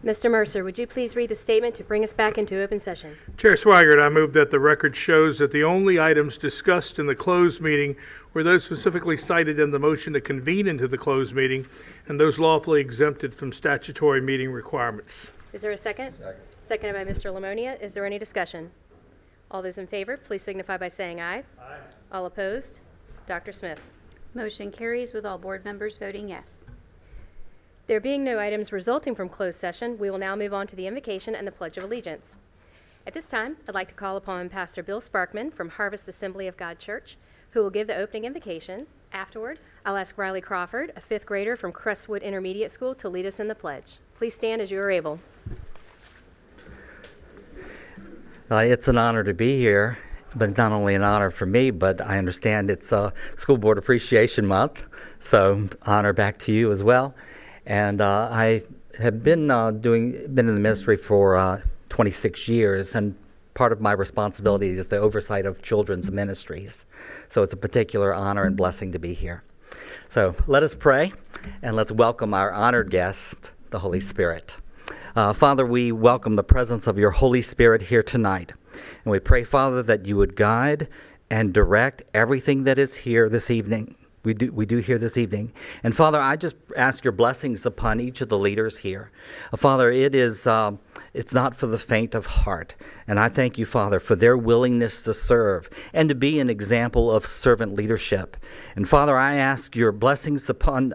Mr. Mercer, would you please read the statement to bring us back into open session? Chair Swigert, I move that the record shows that the only items discussed in the closed meeting were those specifically cited in the motion to convene into the closed meeting and those lawfully exempted from statutory meeting requirements. Is there a second? Seconded by Mr. Lamonia. Is there any discussion? All those in favor, please signify by saying aye. Aye. All opposed? Dr. Smith. Motion carries with all board members voting yes. There being no items resulting from closed session, we will now move on to the invocation and the Pledge of Allegiance. At this time, I'd like to call upon Pastor Bill Sparkman from Harvest Assembly of God Church, who will give the opening invocation. Afterward, I'll ask Riley Crawford, a fifth grader from Crestwood Intermediate School, to lead us in the pledge. Please stand as you are able. It's an honor to be here, but not only an honor for me, but I understand it's School Board Appreciation Month, so honor back to you as well. And I have been in the ministry for 26 years, and part of my responsibility is the oversight of children's ministries. So it's a particular honor and blessing to be here. So let us pray, and let's welcome our honored guest, the Holy Spirit. Father, we welcome the presence of your Holy Spirit here tonight. And we pray, Father, that you would guide and direct everything that is here this evening. We do here this evening. And Father, I just ask your blessings upon each of the leaders here. Father, it's not for the faint of heart. And I thank you, Father, for their willingness to serve and to be an example of servant leadership. And Father, I ask your blessings upon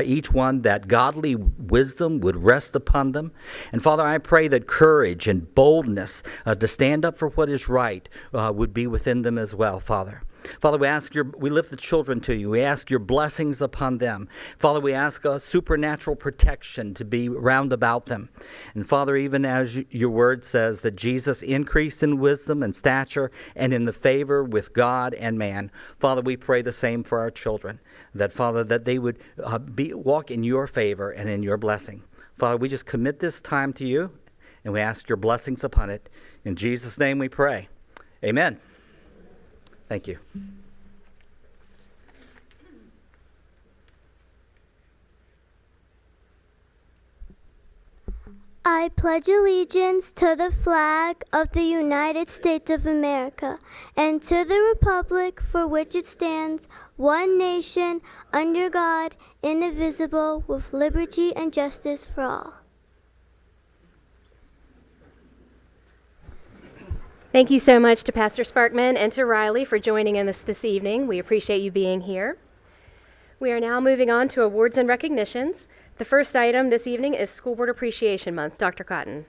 each one, that godly wisdom would rest upon them. And Father, I pray that courage and boldness to stand up for what is right would be within them as well, Father. Father, we lift the children to you. We ask your blessings upon them. Father, we ask a supernatural protection to be round about them. And Father, even as your word says that Jesus increased in wisdom and stature and in the favor with God and man, Father, we pray the same for our children, that Father, that they would walk in your favor and in your blessing. Father, we just commit this time to you, and we ask your blessings upon it. In Jesus' name we pray. Amen. Thank you. I pledge allegiance to the flag of the United States of America and to the republic for which it stands, one nation, under God, indivisible, with liberty and justice for all. Thank you so much to Pastor Sparkman and to Riley for joining us this evening. We appreciate you being here. We are now moving on to awards and recognitions. The first item this evening is School Board Appreciation Month. Dr. Cotton.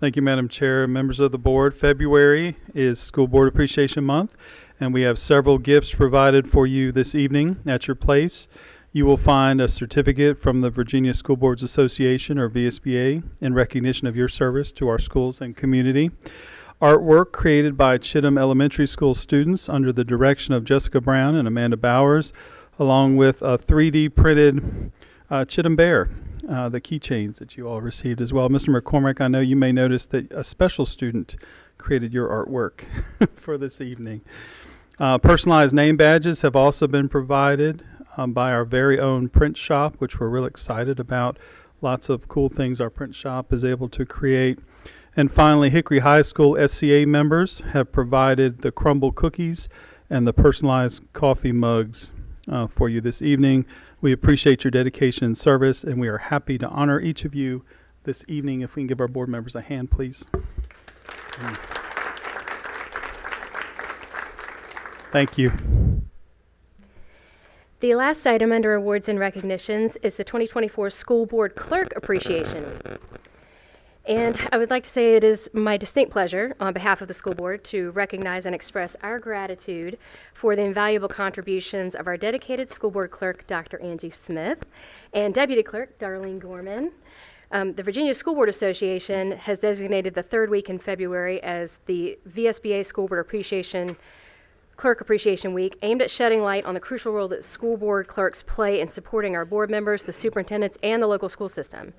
Thank you, Madam Chair. Members of the board, February is School Board Appreciation Month, and we have several gifts provided for you this evening at your place. You will find a certificate from the Virginia School Boards Association, or VSBA, in recognition of your service to our schools and community. Artwork created by Chittum Elementary School students under the direction of Jessica Brown and Amanda Bowers, along with a 3D printed Chittum Bear, the keychains that you all received as well. Mr. McCormick, I know you may notice that a special student created your artwork for this evening. Personalized name badges have also been provided by our very own print shop, which we're real excited about. Lots of cool things our print shop is able to create. And finally, Hickory High School SCA members have provided the crumble cookies and the personalized coffee mugs for you this evening. We appreciate your dedication and service, and we are happy to honor each of you this evening. If we can give our board members a hand, please. Thank you. The last item under awards and recognitions is the 2024 School Board Clerk Appreciation. And I would like to say it is my distinct pleasure on behalf of the school board to recognize and express our gratitude for the invaluable contributions of our dedicated school board clerk, Dr. Angie Smith, and deputy clerk, Darlene Gorman. The Virginia School Board Association has designated the third week in February as the VSBA School Board Clerk Appreciation Week, aimed at shedding light on the crucial role that school board clerks play in supporting our board members, the superintendents, and the local school system.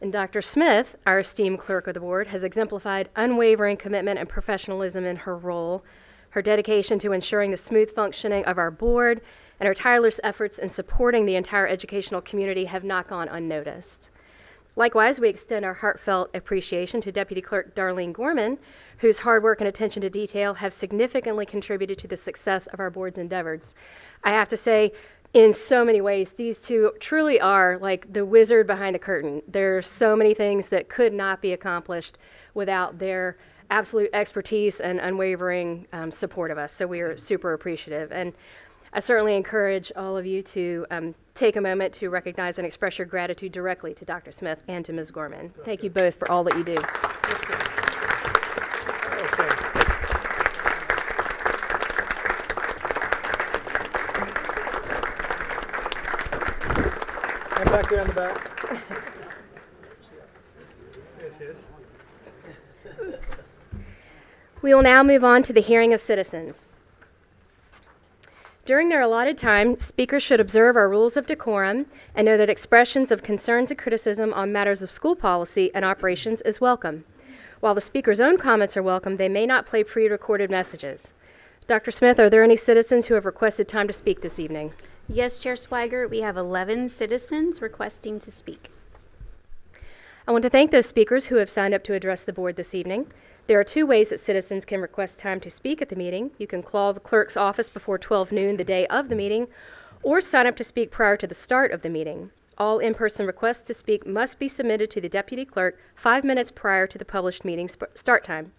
And Dr. Smith, our esteemed clerk of the board, has exemplified unwavering commitment and professionalism in her role. Her dedication to ensuring the smooth functioning of our board and her tireless efforts in supporting the entire educational community have not gone unnoticed. Likewise, we extend our heartfelt appreciation to Deputy Clerk Darlene Gorman, whose hard work and attention to detail have significantly contributed to the success of our board's endeavors. I have to say, in so many ways, these two truly are like the wizard behind the curtain. There are so many things that could not be accomplished without their absolute expertise and unwavering support of us. So we are super appreciative. And I certainly encourage all of you to take a moment to recognize and express your gratitude directly to Dr. Smith and to Ms. Gorman. Thank you both for all that you do. Okay. And back there in the back. We will now move on to the hearing of citizens. During their allotted time, speakers should observe our rules of decorum and know that expressions of concerns and criticism on matters of school policy and operations is welcome. While the speaker's own comments are welcome, they may not play pre-recorded messages. Dr. Smith, are there any citizens who have requested time to speak this evening? Yes, Chair Swigert, we have 11 citizens requesting to speak. I want to thank those speakers who have signed up to address the board this evening. There are two ways that citizens can request time to speak at the meeting. You can call the clerk's office before 12 noon the day of the meeting, or sign up to speak prior to the start of the meeting. All in-person requests to speak must be submitted to the deputy clerk 5 minutes prior to the published meeting start time.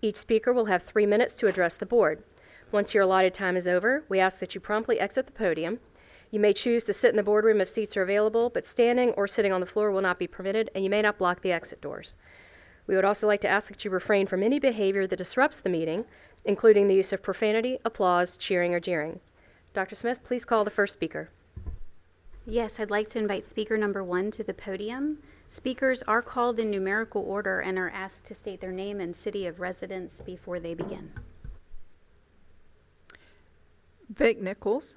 Each speaker will have 3 minutes to address the board. Once your allotted time is over, we ask that you promptly exit the podium. You may choose to sit in the boardroom if seats are available, but standing or sitting on the floor will not be permitted, and you may not block the exit doors. We would also like to ask that you refrain from any behavior that disrupts the meeting, including the use of profanity, applause, cheering, or jeering. Dr. Smith, please call the first speaker. Yes, I'd like to invite speaker number 1 to the podium. Speakers are called in numerical order and are asked to state their name and city of residence before they begin. Vic Nichols.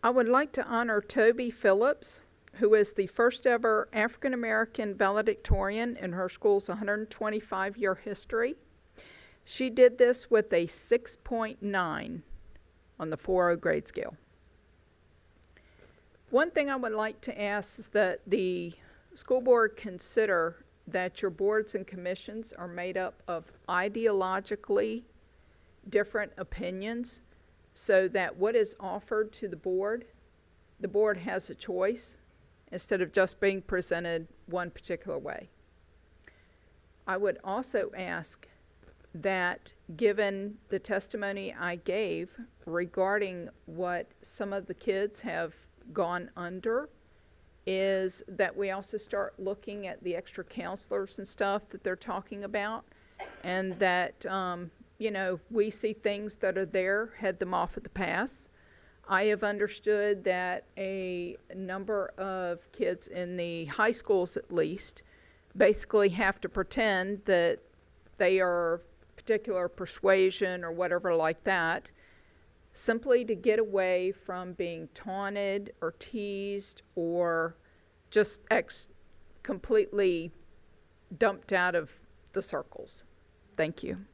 I would like to honor Toby Phillips, who is the first ever African American valedictorian in her school's 125-year history. She did this with a 6.9 on the 4.0 grade scale. One thing I would like to ask is that the school board consider that your boards and commissions are made up of ideologically different opinions, so that what is offered to the board has a choice instead of just being presented one particular way. I would also ask that, given the testimony I gave regarding what some of the kids have gone under, is that we also start looking at the extra counselors and stuff that they're talking about, and that we see things that are there, head them off at the pass. I have understood that a number of kids in the high schools, at least, basically have to pretend that they are particular persuasion or whatever like that, simply to get away from being taunted or teased or just completely dumped out of the circles. Thank you.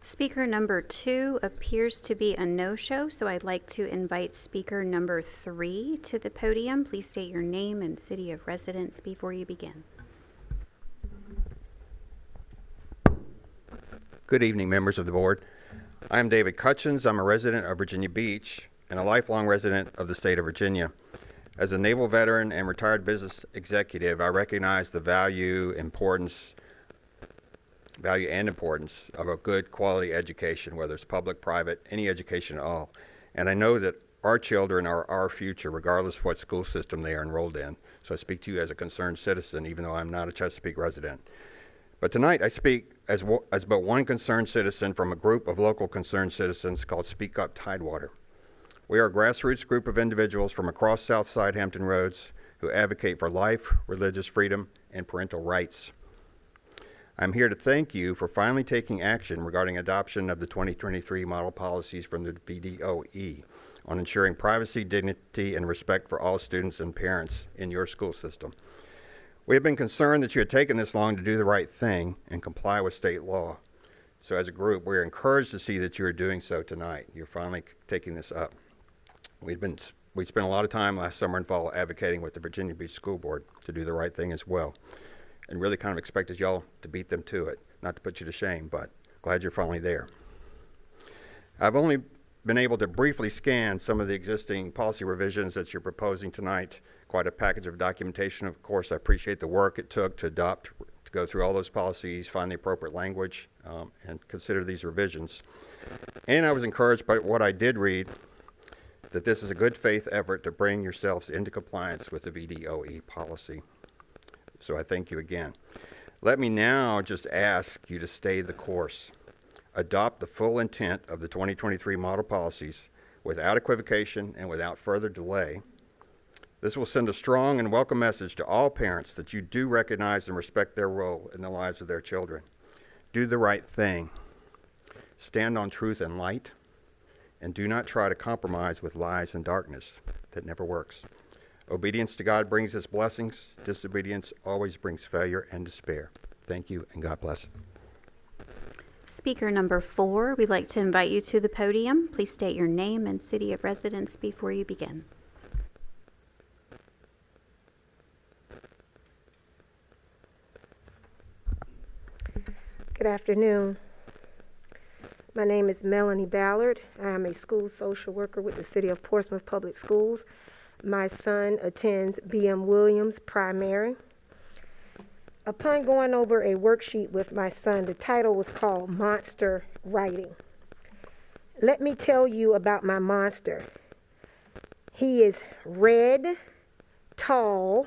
Speaker number 2 appears to be a no-show, so I'd like to invite speaker number 3 to the podium. Please state your name and city of residence before you begin. Good evening, members of the board. I am David Cutchins. I'm a resident of Virginia Beach and a lifelong resident of the state of Virginia. As a naval veteran and retired business executive, I recognize the value and importance of a good quality education, whether it's public, private, any education at all. And I know that our children are our future, regardless of what school system they are enrolled in. So I speak to you as a concerned citizen, even though I'm not a Chesapeake resident. But tonight I speak as but one concerned citizen from a group of local concerned citizens called Speak Up Tidewater. We are a grassroots group of individuals from across Southside Hampton Roads who advocate for life, religious freedom, and parental rights. I'm here to thank you for finally taking action regarding adoption of the 2023 model policies from the VDOE on ensuring privacy, dignity, and respect for all students and parents in your school system. We have been concerned that you had taken this long to do the right thing and comply with state law. So as a group, we're encouraged to see that you are doing so tonight. You're finally taking this up. We've been we spent a lot of time last summer and fall advocating with the Virginia Beach School Board to do the right thing as well, and really kind of expected y'all to beat them to it. Not to put you to shame, but glad you're finally there. I've only been able to briefly scan some of the existing policy revisions that you're proposing tonight. Quite a package of documentation. Of course, I appreciate the work it took to go through all those policies, find the appropriate language, and consider these revisions. And I was encouraged by what I did read, that this is a good faith effort to bring yourselves into compliance with the VDOE policy. So I thank you again. Let me now just ask you to stay the course. Adopt the full intent of the 2023 model policies without equivocation and without further delay. This will send a strong and welcome message to all parents that you do recognize and respect their role in the lives of their children. Do the right thing. Stand on truth and light, and do not try to compromise with lies and darkness. That never works. Obedience to God brings us blessings. Disobedience always brings failure and despair. Thank you, and God bless. Speaker number 4, we'd like to invite you to the podium. Please state your name and city of residence before you begin. Good afternoon. My name is Melanie Ballard. I am a school social worker with the City of Portsmouth Public Schools. My son attends B.M. Williams Primary. Upon going over a worksheet with my son, the title was called Monster Writing. Let me tell you about my monster. He is red, tall,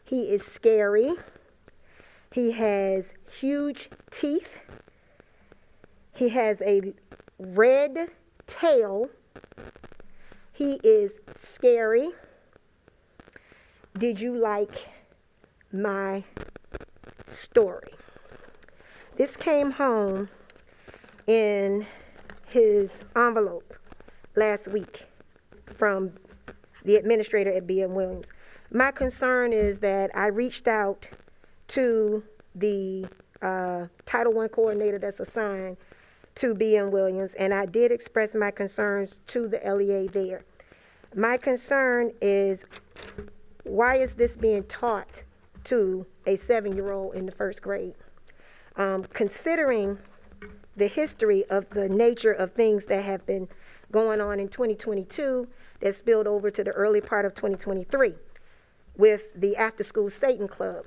he is scary, he has huge teeth, he has a red tail, he is scary. Did you like my story? This came home in his envelope last week from the administrator at B.M. Williams. My concern is that I reached out to the Title I coordinator that's assigned to B.M. Williams, and I did express my concerns to the LEA there. My concern is, why is this being taught to a 7-year-old in the first grade? Considering the history of the nature of things that have been going on in 2022 that spilled over to the early part of 2023 with the After School Satan Club.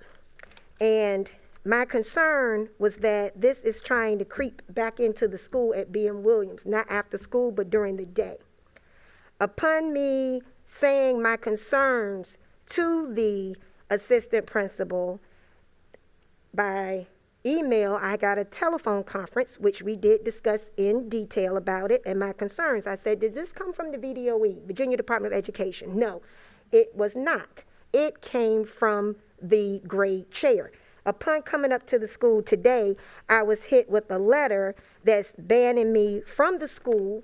And my concern was that this is trying to creep back into the school at B.M. Williams, not after school, but during the day. Upon me saying my concerns to the assistant principal by email, I got a telephone conference, which we did discuss in detail about it and my concerns. I said, does this come from the VDOE, Virginia Department of Education? No, it was not. It came from the grade chair. Upon coming up to the school today, I was hit with a letter that's banning me from the school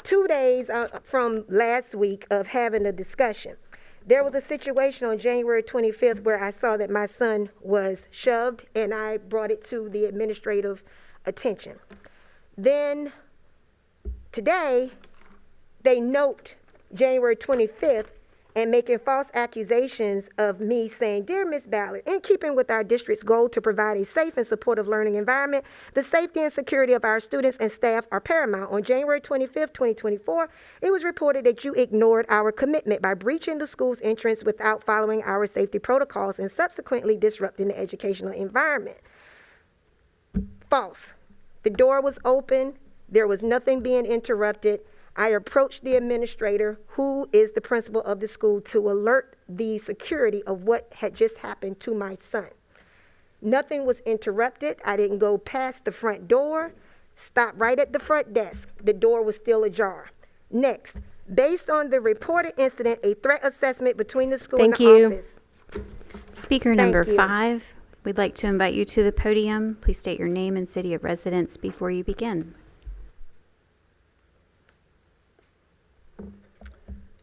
2 days from last week of having a discussion. There was a situation on January 25th where I saw that my son was shoved, and I brought it to the administrative attention. Then today, they note January 25th and making false accusations of me saying, dear Ms. Ballard, in keeping with our district's goal to provide a safe and supportive learning environment, the safety and security of our students and staff are paramount. On January 25th, 2024, it was reported that you ignored our commitment by breaching the school's entrance without following our safety protocols and subsequently disrupting the educational environment. False. The door was open. There was nothing being interrupted. I approached the administrator, who is the principal of the school, to alert the security of what had just happened to my son. Nothing was interrupted. I didn't go past the front door, stopped right at the front desk. The door was still ajar. Next, based on the reported incident, a threat assessment between the school and the office. Speaker number 5, we'd like to invite you to the podium. Please state your name and city of residence before you begin.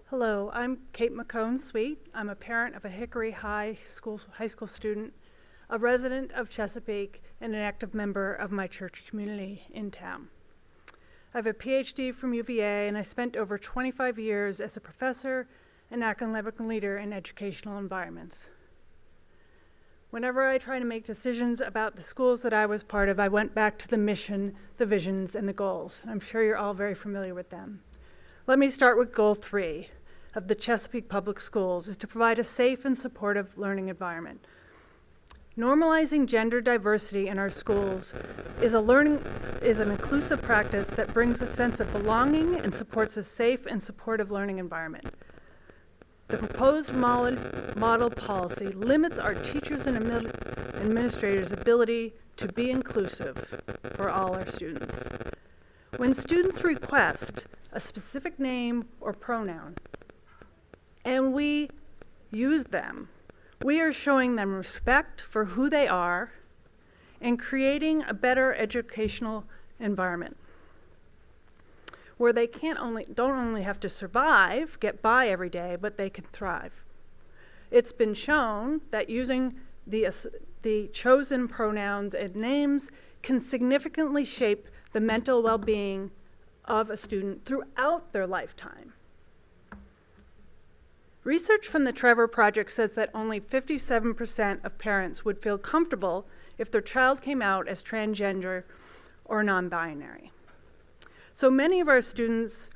Hello, I'm Kate McCone-Sweet. I'm a parent of a Hickory high school student, a resident of Chesapeake, and an active member of my church community in town. I have a PhD from UVA, and I spent over 25 years as a professor and academic leader in educational environments. Whenever I try to make decisions about the schools that I was part of, I went back to the mission, the visions, and the goals. I'm sure you're all very familiar with them. Let me start with goal 3 of the Chesapeake Public Schools, is to provide a safe and supportive learning environment. Normalizing gender diversity in our schools is an inclusive practice that brings a sense of belonging and supports a safe and supportive learning environment. The proposed model policy limits our teachers and administrators' ability to be inclusive for all our students. When students request a specific name or pronoun, and we use them, we are showing them respect for who they are and creating a better educational environment where they don't only have to survive, get by every day, but they can thrive. It's been shown that using the chosen pronouns and names can significantly shape the mental well-being of a student throughout their lifetime. Research from the Trevor Project says that only 57% of parents would feel comfortable if their child came out as transgender or non-binary. So many of our students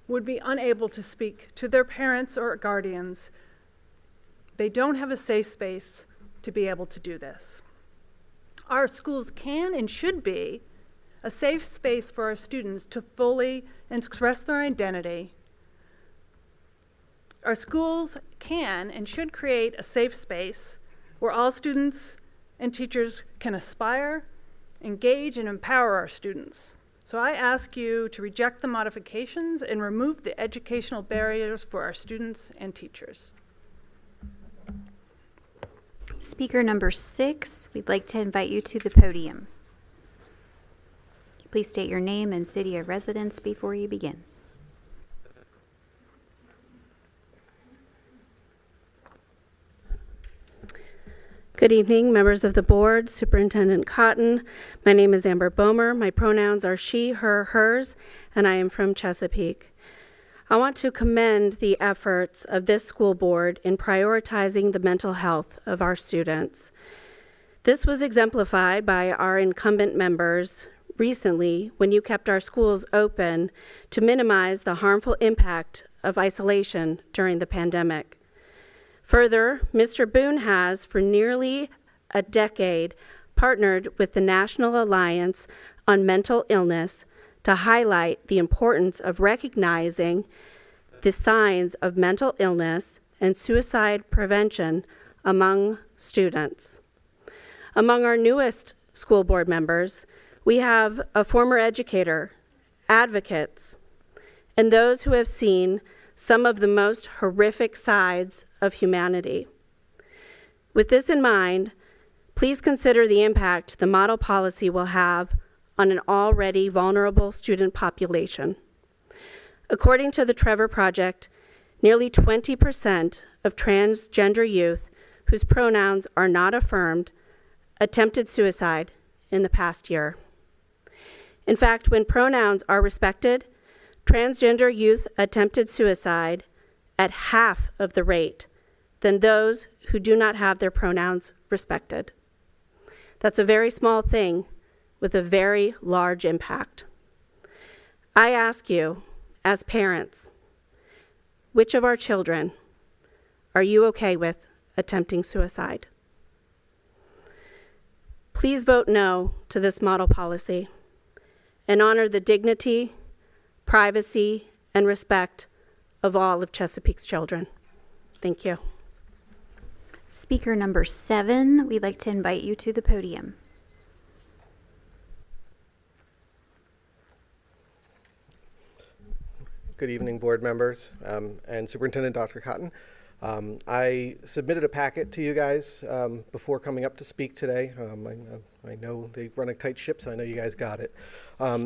would be unable to speak to their parents or guardians. They don't have a safe space to be able to do this. Our schools can and should be a safe space for our students to fully express their identity. Our schools can and should create a safe space where all students and teachers can aspire, engage, and empower our students. So I ask you to reject the modifications and remove the educational barriers for our students and teachers. Speaker number 6, we'd like to invite you to the podium. Please state your name and city of residence before you begin. Good evening, members of the board, Superintendent Cotton. My name is Amber Bomer. My pronouns are she, her, hers, and I am from Chesapeake. I want to commend the efforts of this school board in prioritizing the mental health of our students. This was exemplified by our incumbent members recently when you kept our schools open to minimize the harmful impact of isolation during the pandemic. Further, Mr. Boone has, for nearly a decade, partnered with the National Alliance on Mental Illness to highlight the importance of recognizing the signs of mental illness and suicide prevention among students. Among our newest school board members, we have a former educator, advocates, and those who have seen some of the most horrific sides of humanity. With this in mind, please consider the impact the model policy will have on an already vulnerable student population. According to the Trevor Project, nearly 20% of transgender youth whose pronouns are not affirmed attempted suicide in the past year. In fact, when pronouns are respected, transgender youth attempted suicide at half of the rate than those who do not have their pronouns respected. That's a very small thing with a very large impact. I ask you, as parents, which of our children are you okay with attempting suicide? Please vote no to this model policy and honor the dignity, privacy, and respect of all of Chesapeake's children. Thank you. Speaker number 7, we'd like to invite you to the podium. Good evening, board members and Superintendent Dr. Cotton. I submitted a packet to you guys before coming up to speak today. I know they run a tight ship, so I know you guys got it.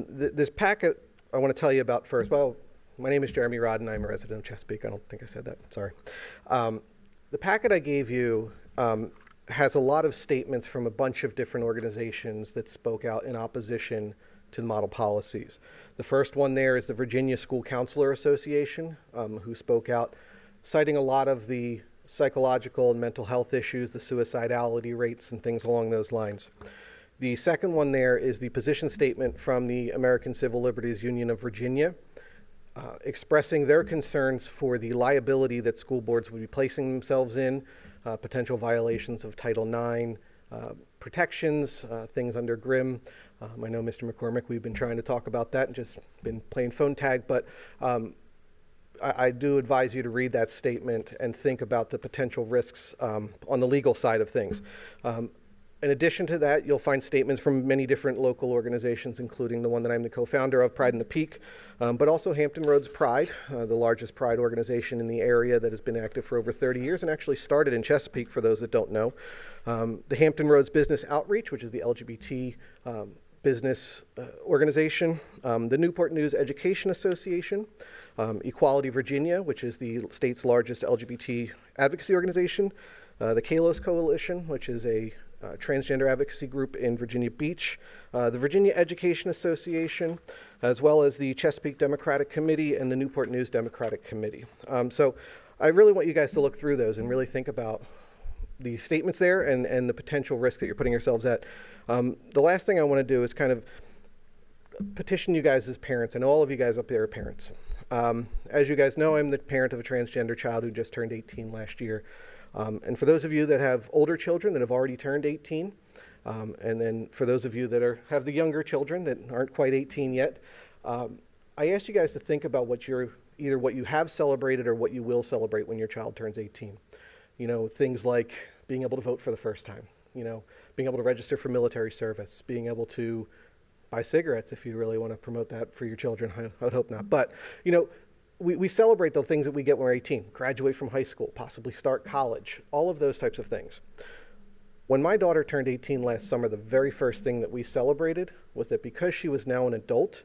This packet I want to tell you about first. Well, my name is Jeremy Rodden. I'm a resident of Chesapeake. I don't think I said that. Sorry. The packet I gave you has a lot of statements from a bunch of different organizations that spoke out in opposition to the model policies. The first one there is the Virginia School Counselor Association, who spoke out, citing a lot of the psychological and mental health issues, the suicidality rates, and things along those lines. The second one there is the position statement from the American Civil Liberties Union of Virginia, expressing their concerns for the liability that school boards would be placing themselves in, potential violations of Title IX protections, things under GRIM. I know, Mr. McCormick, we've been trying to talk about that and just been playing phone tag, but I do advise you to read that statement and think about the potential risks on the legal side of things. In addition to that, you'll find statements from many different local organizations, including the one that I'm the co-founder of, Pride in the Peak, but also Hampton Roads Pride, the largest pride organization in the area that has been active for over 30 years and actually started in Chesapeake, for those that don't know. The Hampton Roads Business Outreach, which is the LGBT business organization, the Newport News Education Association, Equality Virginia, which is the state's largest LGBT advocacy organization, the Kalos Coalition, which is a transgender advocacy group in Virginia Beach, the Virginia Education Association, as well as the Chesapeake Democratic Committee and the Newport News Democratic Committee. So I really want you guys to look through those and really think about the statements there and the potential risk that you're putting yourselves at. The last thing I want to do is kind of petition you guys as parents, and all of you guys up there are parents. As you guys know, I'm the parent of a transgender child who just turned 18 last year. And for those of you that have older children that have already turned 18, and then for those of you that have the younger children that aren't quite 18 yet, I ask you guys to think about either what you have celebrated or what you will celebrate when your child turns 18. You know, things like being able to vote for the first time, you know, being able to register for military service, being able to buy cigarettes if you really want to promote that for your children. I would hope not. But, you know, we celebrate the things that we get when we're 18, graduate from high school, possibly start college, all of those types of things. When my daughter turned 18 last summer, the very first thing that we celebrated was that because she was now an adult,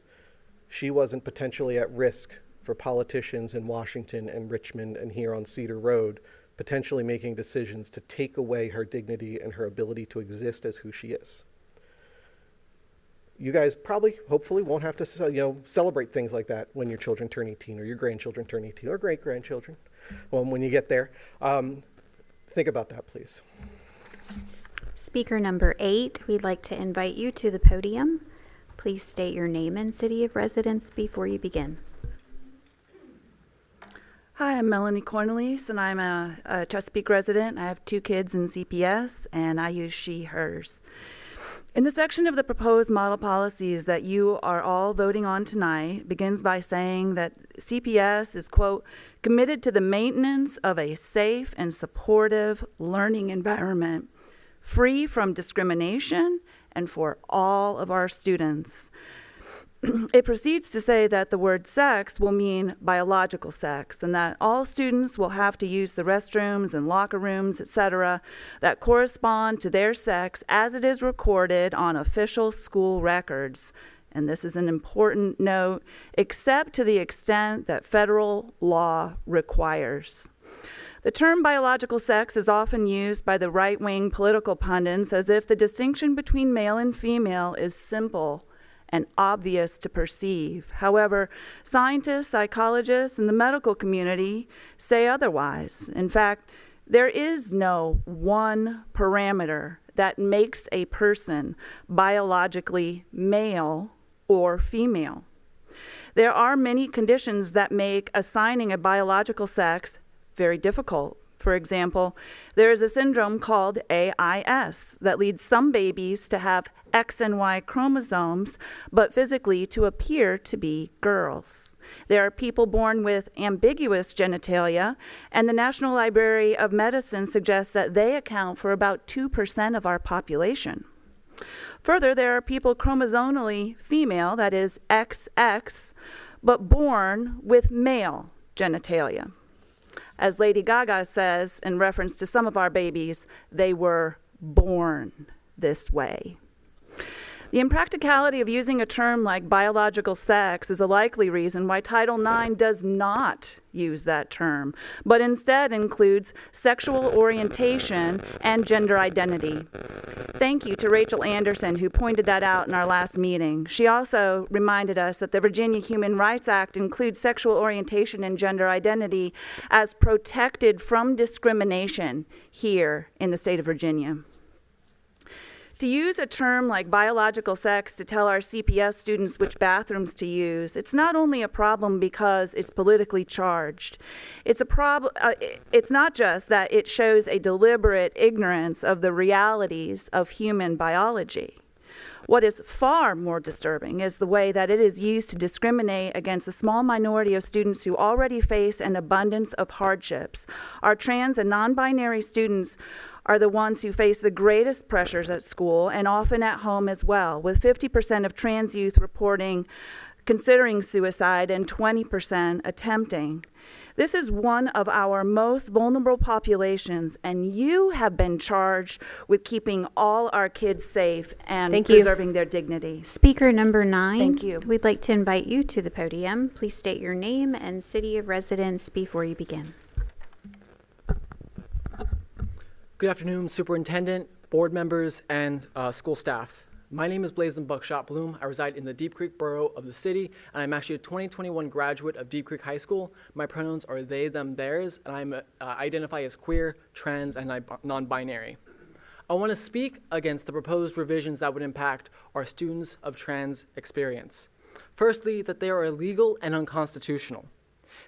she wasn't potentially at risk for politicians in Washington and Richmond and here on Cedar Road potentially making decisions to take away her dignity and her ability to exist as who she is. You guys probably, hopefully, won't have to celebrate things like that when your children turn 18 or your grandchildren turn 18 or great-grandchildren when you get there. Think about that, please. Speaker number 8, we'd like to invite you to the podium. Please state your name and city of residence before you begin. Hi, I'm Melanie Cornelius, and I'm a Chesapeake resident. I have 2 kids in CPS, and I use she, hers. In the section of the proposed model policies that you are all voting on tonight begins by saying that CPS is, quote, committed to the maintenance of a safe and supportive learning environment, free from discrimination and for all of our students. It proceeds to say that the word sex will mean biological sex and that all students will have to use the restrooms and locker rooms, etc., that correspond to their sex as it is recorded on official school records. And this is an important note, except to the extent that federal law requires. The term biological sex is often used by the right-wing political pundits as if the distinction between male and female is simple and obvious to perceive. However, scientists, psychologists, and the medical community say otherwise. In fact, there is no one parameter that makes a person biologically male or female. There are many conditions that make assigning a biological sex very difficult. For example, there is a syndrome called AIS that leads some babies to have X and Y chromosomes, but physically to appear to be girls. There are people born with ambiguous genitalia, and the National Library of Medicine suggests that they account for about 2% of our population. Further, there are people chromosomally female, that is XX, but born with male genitalia. As Lady Gaga says in reference to some of our babies, they were born this way. The impracticality of using a term like biological sex is a likely reason why Title IX does not use that term, but instead includes sexual orientation and gender identity. Thank you to Rachel Anderson, who pointed that out in our last meeting. She also reminded us that the Virginia Human Rights Act includes sexual orientation and gender identity as protected from discrimination here in the state of Virginia. To use a term like biological sex to tell our CPS students which bathrooms to use, it's not only a problem because it's politically charged. It's not just that it shows a deliberate ignorance of the realities of human biology. What is far more disturbing is the way that it is used to discriminate against a small minority of students who already face an abundance of hardships. Our trans and non-binary students are the ones who face the greatest pressures at school and often at home as well, with 50% of trans youth considering suicide and 20% attempting. This is one of our most vulnerable populations, and you have been charged with keeping all our kids safe and preserving their dignity. Speaker number 9. Thank you. We'd like to invite you to the podium. Please state your name and city of residence before you begin. Good afternoon, Superintendent, board members, and school staff. My name is Blazin Buckshot Bloom. I reside in the Deep Creek borough of the city, and I'm actually a 2021 graduate of Deep Creek High School. My pronouns are they, them, theirs, and I identify as queer, trans, and non-binary. I want to speak against the proposed revisions that would impact our students of trans experience. Firstly, that they are illegal and unconstitutional.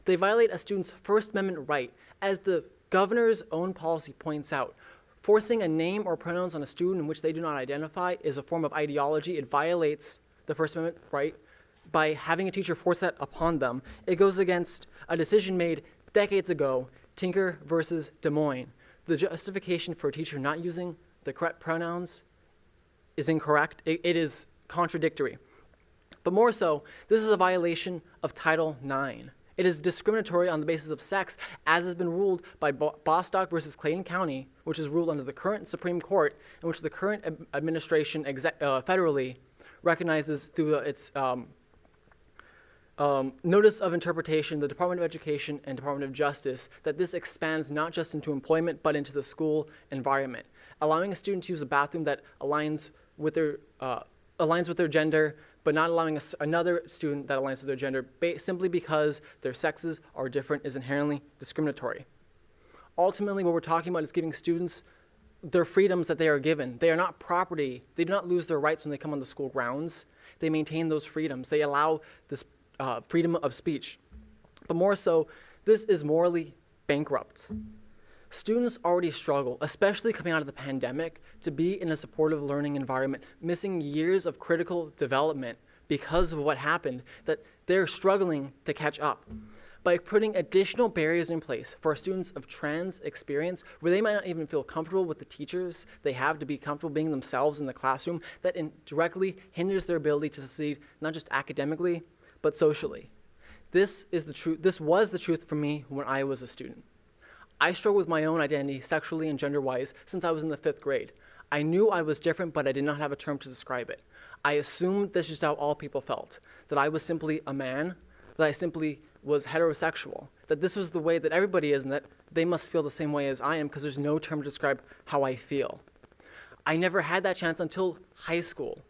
They violate a student's First Amendment right, as the governor's own policy points out. Forcing a name or pronouns on a student in which they do not identify is a form of ideology. It violates the First Amendment right by having a teacher force that upon them. It goes against a decision made decades ago, Tinker versus Des Moines. The justification for a teacher not using the correct pronouns is incorrect. It is contradictory. But more so, this is a violation of Title IX. It is discriminatory on the basis of sex, as has been ruled by Bostock versus Clayton County, which is ruled under the current Supreme Court, in which the current administration federally recognizes through its notice of interpretation, the Department of Education and Department of Justice, that this expands not just into employment, but into the school environment. Allowing a student to use a bathroom that aligns with their gender, but not allowing another student that aligns with their gender simply because their sexes are different is inherently discriminatory. Ultimately, what we're talking about is giving students their freedoms that they are given. They are not property. They do not lose their rights when they come on the school grounds. They maintain those freedoms. They allow this freedom of speech. But more so, this is morally bankrupt. Students already struggle, especially coming out of the pandemic, to be in a supportive learning environment, missing years of critical development because of what happened, that they're struggling to catch up. By putting additional barriers in place for students of trans experience, where they might not even feel comfortable with the teachers they have to be comfortable being themselves in the classroom, that directly hinders their ability to succeed, not just academically, but socially. This is the truth. This was the truth for me when I was a student. I struggled with my own identity, sexually and gender-wise, since I was in the 5th grade. I knew I was different, but I did not have a term to describe it. I assumed this is how all people felt, that I was simply a man, that I simply was heterosexual, that this was the way that everybody is, and that they must feel the same way as I am because there's no term to describe how I feel. I never had that chance until high school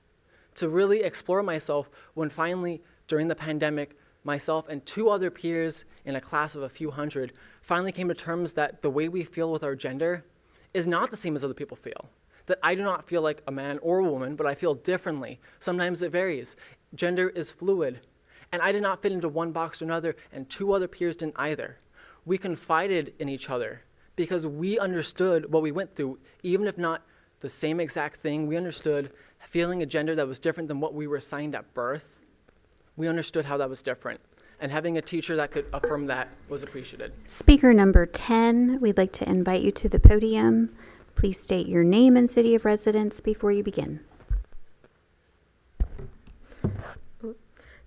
to really explore myself when finally, during the pandemic, myself and 2 other peers in a class of a few hundred finally came to terms that the way we feel with our gender is not the same as other people feel. That I do not feel like a man or a woman, but I feel differently. Sometimes it varies. Gender is fluid. And I did not fit into one box or another, and 2 other peers didn't either. We confided in each other because we understood what we went through, even if not the same exact thing. We understood feeling a gender that was different than what we were assigned at birth. We understood how that was different, and having a teacher that could affirm that was appreciated. Speaker number 10, we'd like to invite you to the podium. Please state your name and city of residence before you begin.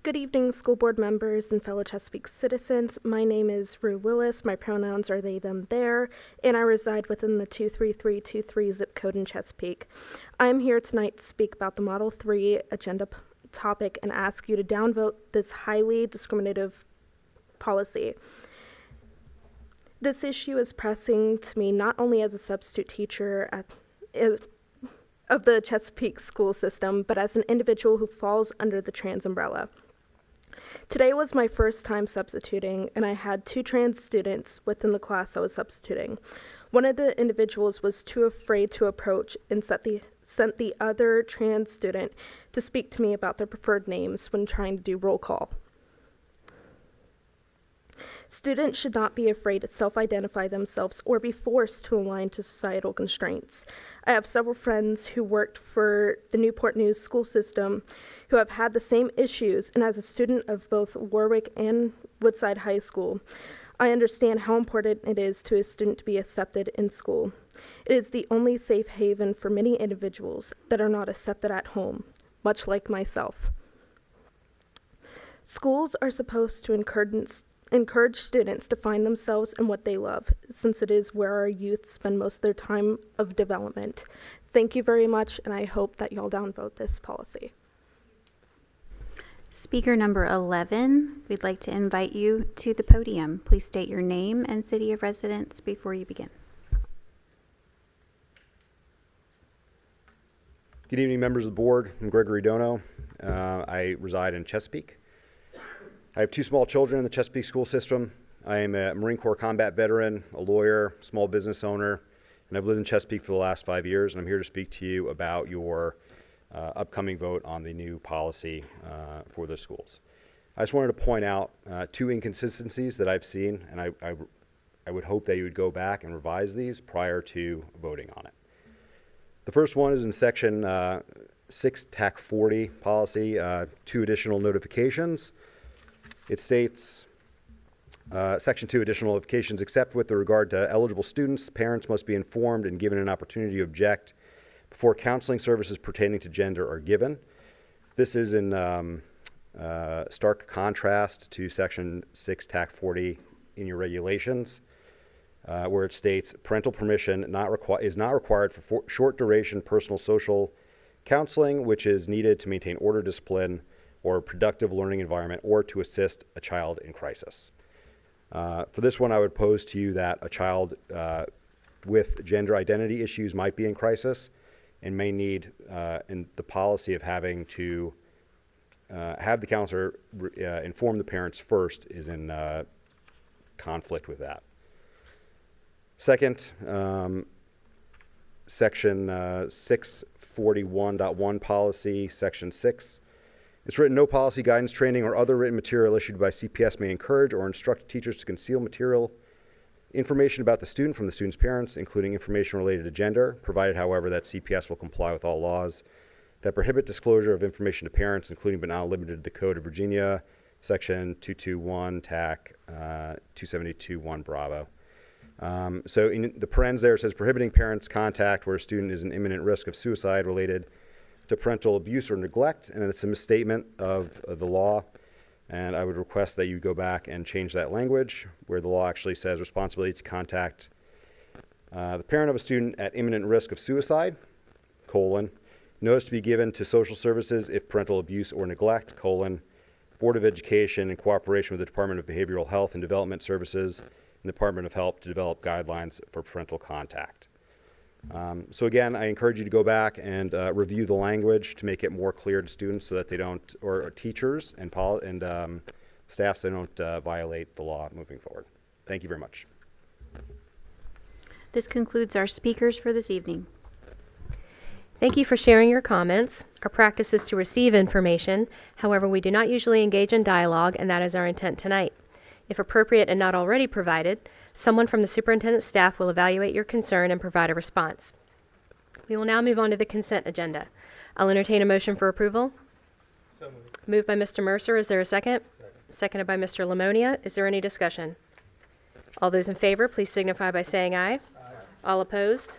Good evening, school board members and fellow Chesapeake citizens. My name is Rue Willis. My pronouns are they, them, their, and I reside within the 23323 zip code in Chesapeake. I'm here tonight to speak about the Model 3 agenda topic and ask you to downvote this highly discriminative policy. This issue is pressing to me not only as a substitute teacher of the Chesapeake school system, but as an individual who falls under the trans umbrella. Today was my first time substituting, and I had 2 trans students within the class I was substituting. One of the individuals was too afraid to approach and sent the other trans student to speak to me about their preferred names when trying to do roll call. Students should not be afraid to self-identify themselves or be forced to align to societal constraints. I have several friends who worked for the Newport News school system who have had the same issues, and as a student of both Warwick and Woodside High School, I understand how important it is to a student to be accepted in school. It is the only safe haven for many individuals that are not accepted at home, much like myself. Schools are supposed to encourage students to find themselves in what they love, since it is where our youth spend most of their time of development. Thank you very much, and I hope that y'all downvote this policy. Speaker number 11, we'd like to invite you to the podium. Please state your name and city of residence before you begin. Good evening, members of the board. I'm Gregory Dono. I reside in Chesapeake. I have 2 small children in the Chesapeake school system. I am a Marine Corps combat veteran, a lawyer, small business owner, and I've lived in Chesapeake for the last 5 years, and I'm here to speak to you about your upcoming vote on the new policy for the schools. I just wanted to point out 2 inconsistencies that I've seen, and I would hope that you would go back and revise these prior to voting on it. The first one is in section 6 TAC 40 policy, 2 additional notifications. It states, Section 2, additional notifications, except with regard to eligible students, parents must be informed and given an opportunity to object before counseling services pertaining to gender are given. This is in stark contrast to Section 6 TAC 40 in your regulations, where it states parental permission is not required for short duration personal social counseling, which is needed to maintain order, discipline, or a productive learning environment, or to assist a child in crisis. For this one, I would pose to you that a child with gender identity issues might be in crisis and may need, in the policy of having to have the counselor inform the parents first is in conflict with that. Second, section 641.1 policy, section 6. It's written, no policy, guidance, training, or other written material issued by CPS may encourage or instruct teachers to conceal material information about the student from the student's parents, including information related to gender, provided, however, that CPS will comply with all laws that prohibit disclosure of information to parents, including but not limited to the Code of Virginia, section 221, TAC 272.1 Bravo. So in the parens there, it says prohibiting parents' contact where a student is in imminent risk of suicide related to parental abuse or neglect, and it's a misstatement of the law. And I would request that you go back and change that language where the law actually says responsibility to contact the parent of a student at imminent risk of suicide, notice to be given to social services if parental abuse or neglect, Board of Education in cooperation with the Department of Behavioral Health and Development Services and the Department of Health to develop guidelines for parental contact. So again, I encourage you to go back and review the language to make it more clear to students so that they don't, or teachers and staff, so they don't violate the law moving forward. Thank you very much. This concludes our speakers for this evening. Thank you for sharing your comments. Our practice is to receive information. However, we do not usually engage in dialogue, and that is our intent tonight. If appropriate and not already provided, someone from the superintendent's staff will evaluate your concern and provide a response. We will now move on to the consent agenda. I'll entertain a motion for approval. So Moved by Mr. Mercer. Is there a second? Seconded by Mr. Lamonia. Is there any discussion? All those in favor, please signify by saying aye. All opposed?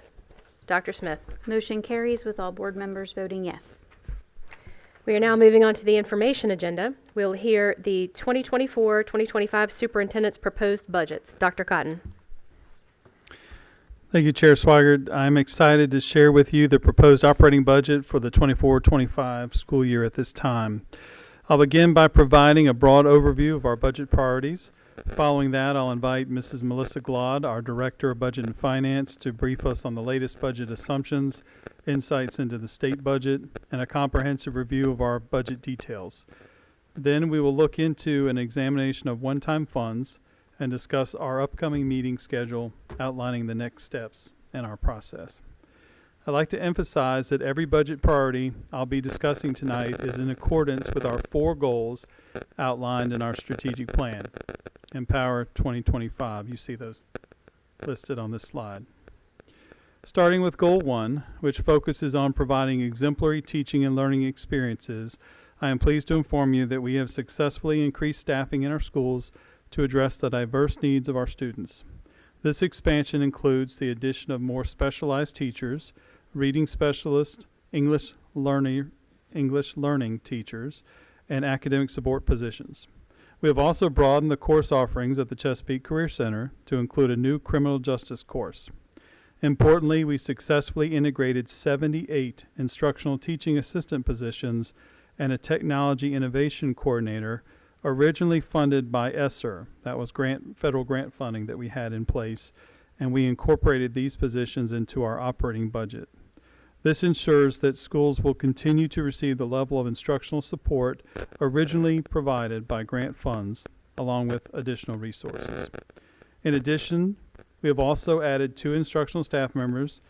Dr. Smith. Motion carries with all board members voting yes. We are now moving on to the information agenda. We'll hear the 2024-2025 superintendent's proposed budgets. Dr. Cotton. Thank you, Chair Swigert. I'm excited to share with you the proposed operating budget for the 24-25 school year at this time. I'll begin by providing a broad overview of our budget priorities. Following that, I'll invite Mrs. Melissa Glod, our Director of Budget and Finance, to brief us on the latest budget assumptions, insights into the state budget, and a comprehensive review of our budget details. Then we will look into an examination of one-time funds and discuss our upcoming meeting schedule, outlining the next steps in our process. I'd like to emphasize that every budget priority I'll be discussing tonight is in accordance with our 4 goals outlined in our strategic plan, Empower 2025. You see those listed on this slide. Starting with Goal 1, which focuses on providing exemplary teaching and learning experiences, I am pleased to inform you that we have successfully increased staffing in our schools to address the diverse needs of our students. This expansion includes the addition of more specialized teachers, reading specialists, English learning teachers, and academic support positions. We have also broadened the course offerings at the Chesapeake Career Center to include a new criminal justice course. Importantly, we successfully integrated 78 instructional teaching assistant positions and a technology innovation coordinator originally funded by ESSER. That was federal grant funding that we had in place, and we incorporated these positions into our operating budget. This ensures that schools will continue to receive the level of instructional support originally provided by grant funds, along with additional resources. In addition, we have also added 2 instructional staff members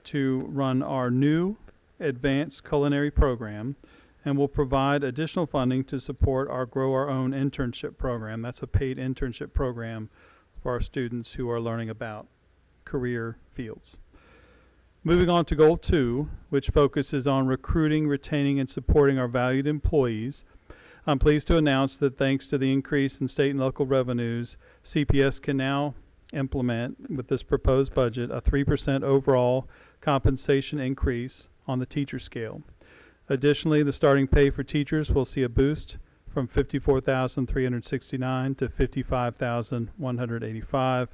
to run our new advanced culinary program, and will provide additional funding to support our Grow Our Own internship program. That's a paid internship program for our students who are learning about career fields. Moving on to Goal 2, which focuses on recruiting, retaining, and supporting our valued employees. I'm pleased to announce that thanks to the increase in state and local revenues, CPS can now implement, with this proposed budget, a 3% overall compensation increase on the teacher scale. Additionally, the starting pay for teachers will see a boost from $54,369 to $55,185,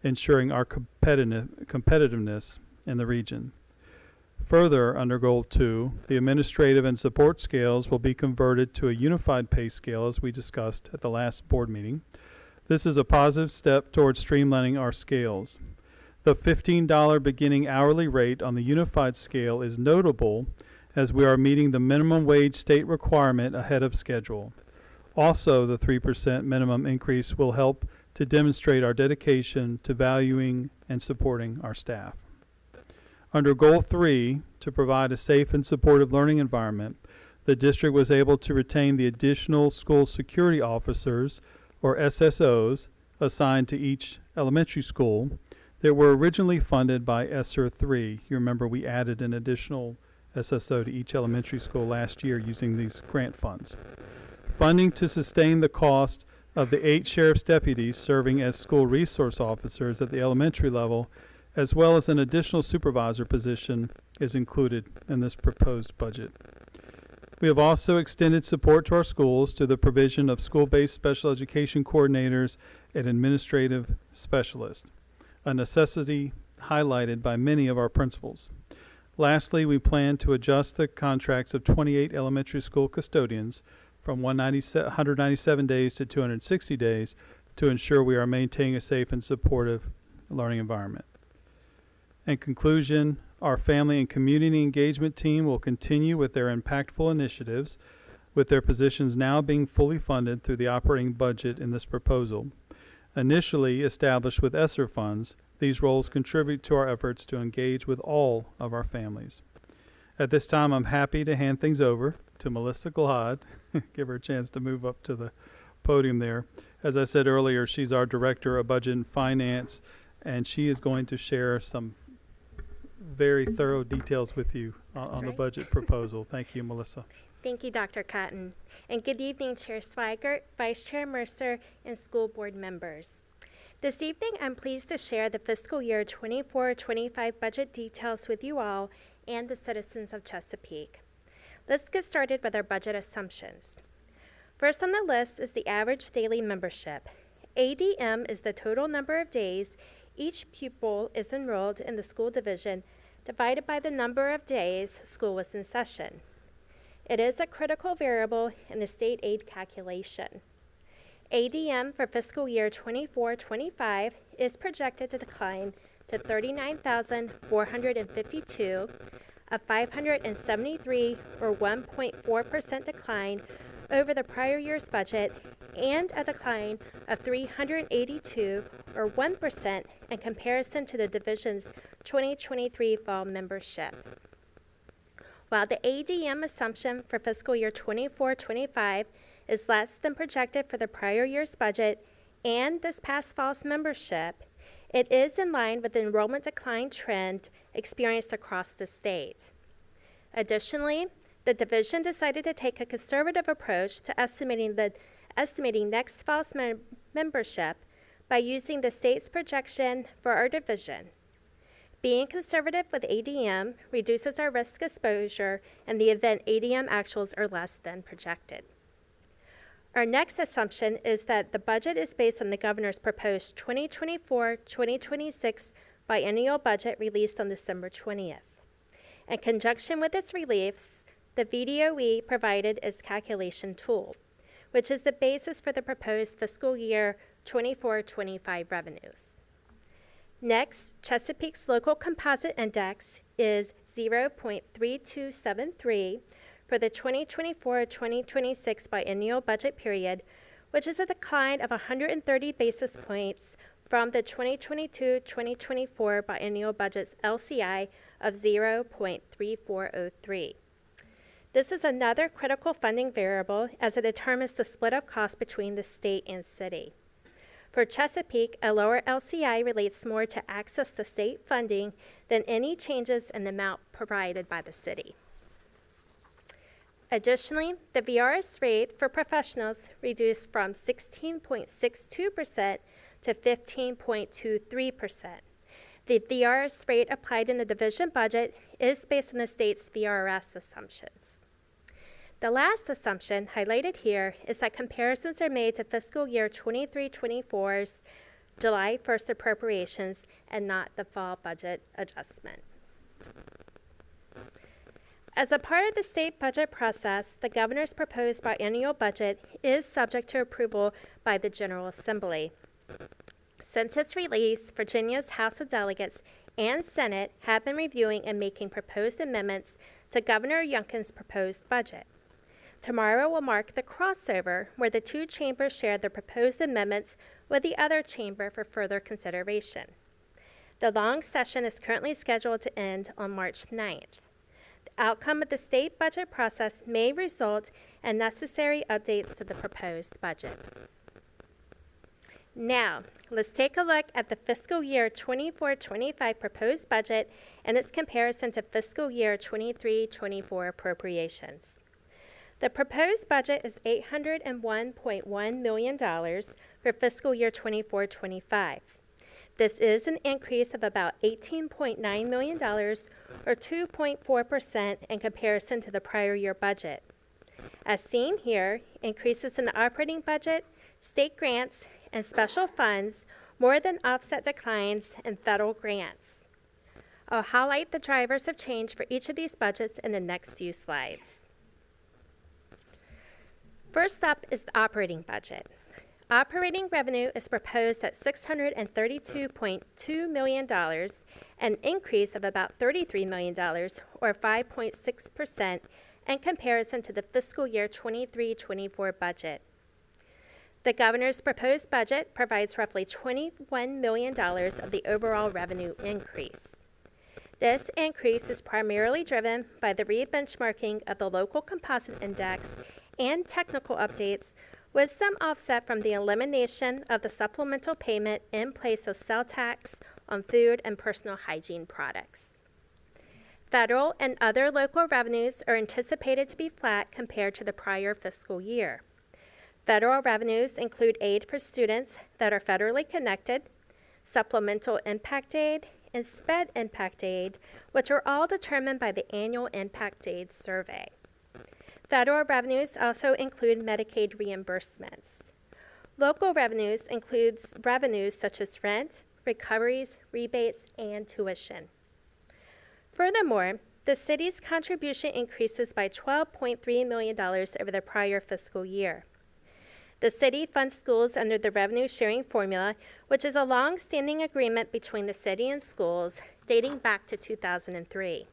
ensuring our competitiveness in the region. Further, under Goal 2, the administrative and support scales will be converted to a unified pay scale, as we discussed at the last board meeting. This is a positive step towards streamlining our scales. The $15 beginning hourly rate on the unified scale is notable, as we are meeting the minimum wage state requirement ahead of schedule. Also, the 3% minimum increase will help to demonstrate our dedication to valuing and supporting our staff. Under Goal 3, to provide a safe and supportive learning environment, the district was able to retain the additional school security officers, or SSOs, assigned to each elementary school that were originally funded by ESSER 3. You remember we added an additional SSO to each elementary school last year using these grant funds. Funding to sustain the cost of the 8 sheriff's deputies serving as school resource officers at the elementary level, as well as an additional supervisor position, is included in this proposed budget. We have also extended support to our schools to the provision of school-based special education coordinators and administrative specialists, a necessity highlighted by many of our principals. Lastly, we plan to adjust the contracts of 28 elementary school custodians from 197 days to 260 days to ensure we are maintaining a safe and supportive learning environment. In conclusion, our family and community engagement team will continue with their impactful initiatives, with their positions now being fully funded through the operating budget in this proposal. Initially established with ESSER funds, these roles contribute to our efforts to engage with all of our families. At this time, I'm happy to hand things over to Melissa Glod. Give her a chance to move up to the podium there. As I said earlier, she's our Director of Budget and Finance, and she is going to share some very thorough details with you on the budget proposal. Thank you, Melissa. Thank you, Dr. Cotton. And good evening, Chair Swigert, Vice Chair Mercer, and school board members. This evening, I'm pleased to share the fiscal year 24-25 budget details with you all and the citizens of Chesapeake. Let's get started with our budget assumptions. First on the list is the average daily membership. ADM is the total number of days each pupil is enrolled in the school division divided by the number of days school was in session. It is a critical variable in the state aid calculation. ADM for fiscal year 24-25 is projected to decline to $39,452, a 573 or 1.4% decline over the prior year's budget, and a decline of 382 or 1% in comparison to the division's 2023 fall membership. While the ADM assumption for fiscal year 24-25 is less than projected for the prior year's budget and this past fall's membership, it is in line with the enrollment decline trend experienced across the state. Additionally, the division decided to take a conservative approach to estimating next fall's membership by using the state's projection for our division. Being conservative with ADM reduces our risk exposure in the event ADM actuals are less than projected. Our next assumption is that the budget is based on the governor's proposed 2024-2026 biennial budget released on December 20th. In conjunction with its release, the VDOE provided its calculation tool, which is the basis for the proposed fiscal year 24-25 revenues. Next, Chesapeake's local composite index is 0.3273 for the 2024-2026 biennial budget period, which is a decline of 130 basis points from the 2022-2024 biennial budget's LCI of 0.3403. This is another critical funding variable as it determines the split of costs between the state and city. For Chesapeake, a lower LCI relates more to access to state funding than any changes in the amount provided by the city. Additionally, the VRS rate for professionals reduced from 16.62% to 15.23%. The VRS rate applied in the division budget is based on the state's VRS assumptions. The last assumption highlighted here is that comparisons are made to fiscal year 23-24's July 1st appropriations and not the fall budget adjustment. As a part of the state budget process, the governor's proposed biennial budget is subject to approval by the General Assembly. Since its release, Virginia's House of Delegates and Senate have been reviewing and making proposed amendments to Governor Youngkin's proposed budget. Tomorrow will mark the crossover where the two chambers share their proposed amendments with the other chamber for further consideration. The long session is currently scheduled to end on March 9th. The outcome of the state budget process may result in necessary updates to the proposed budget. Now, let's take a look at the fiscal year 24-25 proposed budget and its comparison to fiscal year 23-24 appropriations. The proposed budget is $801.1 million for fiscal year 24-25. This is an increase of about $18.9 million, or 2.4% in comparison to the prior year budget. As seen here, increases in the operating budget, state grants, and special funds more than offset declines in federal grants. I'll highlight the drivers of change for each of these budgets in the next few slides. First up is the operating budget. Operating revenue is proposed at $632.2 million, an increase of about $33 million, or 5.6% in comparison to the fiscal year 23-24 budget. The governor's proposed budget provides roughly $21 million of the overall revenue increase. This increase is primarily driven by the re-benchmarking of the local composite index and technical updates, with some offset from the elimination of the supplemental payment in place of sales tax on food and personal hygiene products. Federal and other local revenues are anticipated to be flat compared to the prior fiscal year. Federal revenues include aid for students that are federally connected, supplemental impact aid, and SPED impact aid, which are all determined by the annual impact aid survey. Federal revenues also include Medicaid reimbursements. Local revenues includes revenues such as rent, recoveries, rebates, and tuition. Furthermore, the city's contribution increases by $12.3 million over the prior fiscal year. The city funds schools under the revenue sharing formula, which is a long-standing agreement between the city and schools dating back to 2003.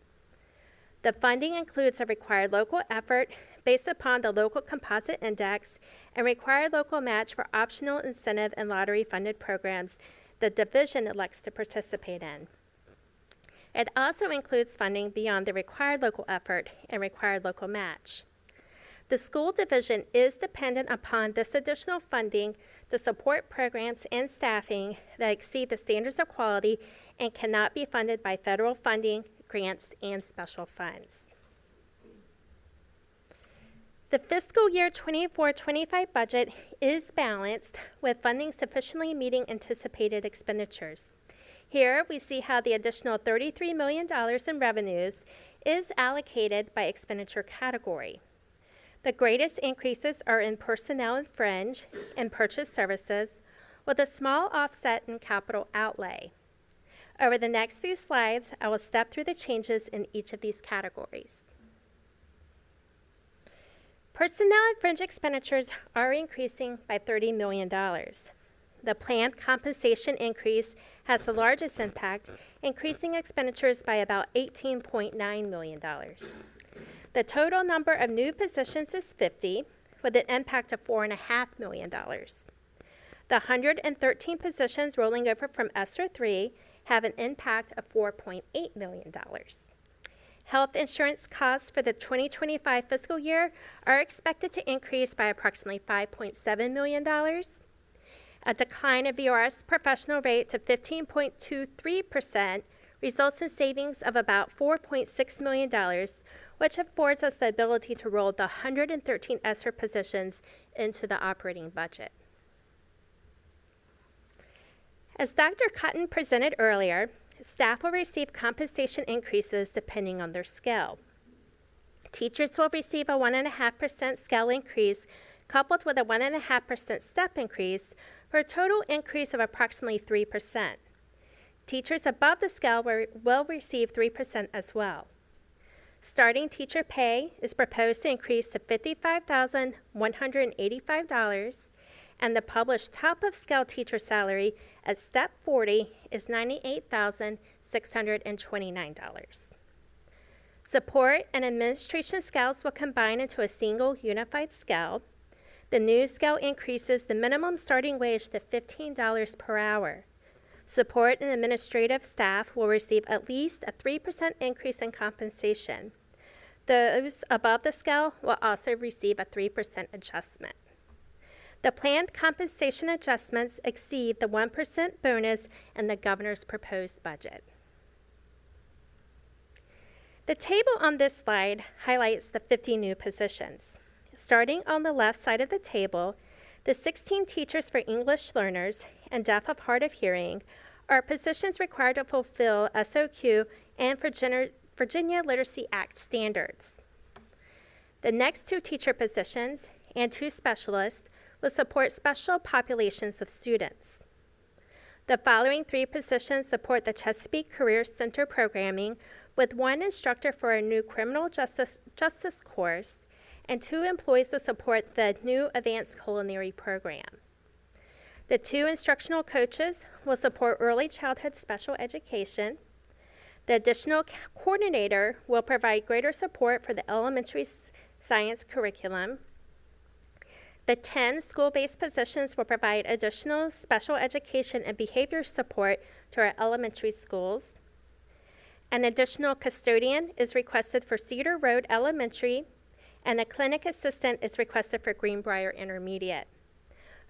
The funding includes a required local effort based upon the local composite index and required local match for optional incentive and lottery-funded programs the division elects to participate in. It also includes funding beyond the required local effort and required local match. The school division is dependent upon this additional funding to support programs and staffing that exceed the standards of quality and cannot be funded by federal funding, grants, and special funds. The fiscal year 24-25 budget is balanced with funding sufficiently meeting anticipated expenditures. Here we see how the additional $33 million in revenues is allocated by expenditure category. The greatest increases are in personnel and fringe and purchase services, with a small offset in capital outlay. Over the next few slides, I will step through the changes in each of these categories. Personnel and fringe expenditures are increasing by $30 million. The planned compensation increase has the largest impact, increasing expenditures by about $18.9 million. The total number of new positions is 50, with an impact of $4.5 million. The 113 positions rolling over from ESSER 3 have an impact of $4.8 million. Health insurance costs for the 2025 fiscal year are expected to increase by approximately $5.7 million. A decline of VRS professional rate to 15.23% results in savings of about $4.6 million, which affords us the ability to roll the 113 ESSER positions into the operating budget. As Dr. Cotton presented earlier, staff will receive compensation increases depending on their scale. Teachers will receive a 1.5% scale increase coupled with a 1.5% step increase for a total increase of approximately 3%. Teachers above the scale will receive 3% as well. Starting teacher pay is proposed to increase to $55,185, and the published top of scale teacher salary at step 40 is $98,629. Support and administration scales will combine into a single unified scale. The new scale increases the minimum starting wage to $15 per hour. Support and administrative staff will receive at least a 3% increase in compensation. Those above the scale will also receive a 3% adjustment. The planned compensation adjustments exceed the 1% bonus in the governor's proposed budget. The table on this slide highlights the 50 new positions. Starting on the left side of the table, the 16 teachers for English learners and deaf of hard of hearing are positions required to fulfill SOQ and Virginia Literacy Act standards. The next two teacher positions and 2 specialists will support special populations of students. The following 3 positions support the Chesapeake Career Center programming, with 1 instructor for a new criminal justice course and 2 employees to support the new advanced culinary program. The 2 instructional coaches will support early childhood special education. The additional coordinator will provide greater support for the elementary science curriculum. The 10 school-based positions will provide additional special education and behavior support to our elementary schools. An additional custodian is requested for Cedar Road Elementary, and a clinic assistant is requested for Greenbrier Intermediate.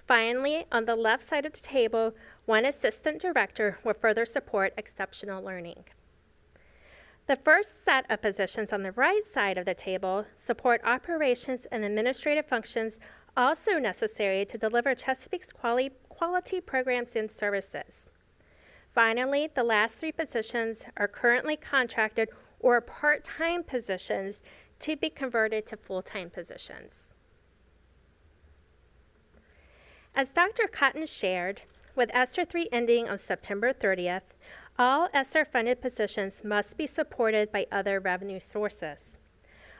Finally, on the left side of the table, 1 assistant director will further support exceptional learning. The first set of positions on the right side of the table support operations and administrative functions also necessary to deliver Chesapeake's quality programs and services. Finally, the last 3 positions are currently contracted or part-time positions to be converted to full-time positions. As Dr. Cotton shared, with ESSER 3 ending on September 30th, all ESSER-funded positions must be supported by other revenue sources.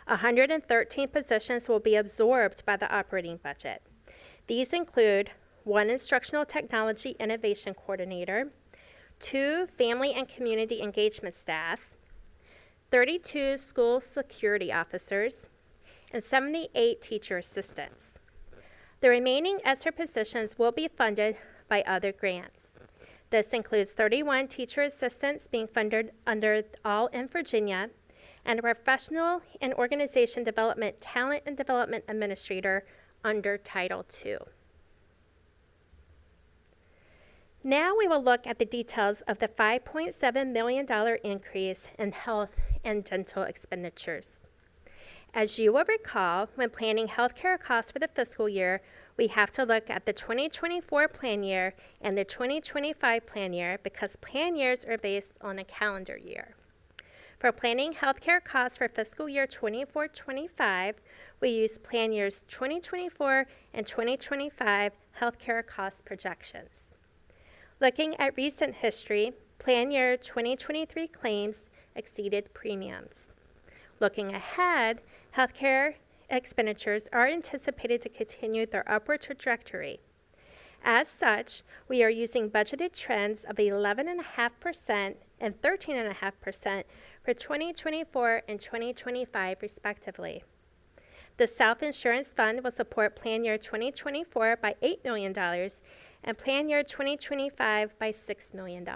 113 positions will be absorbed by the operating budget. These include 1 Instructional Technology Innovation Coordinator, 2 Family and Community Engagement Staff, 32 School Security Officers, and 78 Teacher Assistants. The remaining ESSER positions will be funded by other grants. This includes 31 Teacher Assistants being funded under All in Virginia, and a Professional and Organization Development Talent and Development Administrator under Title II. Now we will look at the details of the $5.7 million increase in health and dental expenditures. As you will recall, when planning healthcare costs for the fiscal year, we have to look at the 2024 plan year and the 2025 plan year because plan years are based on a calendar year. For planning healthcare costs for fiscal year 24-25, we use plan years 2024 and 2025 healthcare cost projections. Looking at recent history, plan year 2023 claims exceeded premiums. Looking ahead, healthcare expenditures are anticipated to continue their upward trajectory. As such, we are using budgeted trends of 11.5% and 13.5% for 2024 and 2025, respectively. The Self-Insurance Fund will support plan year 2024 by $8 million and plan year 2025 by $6 million.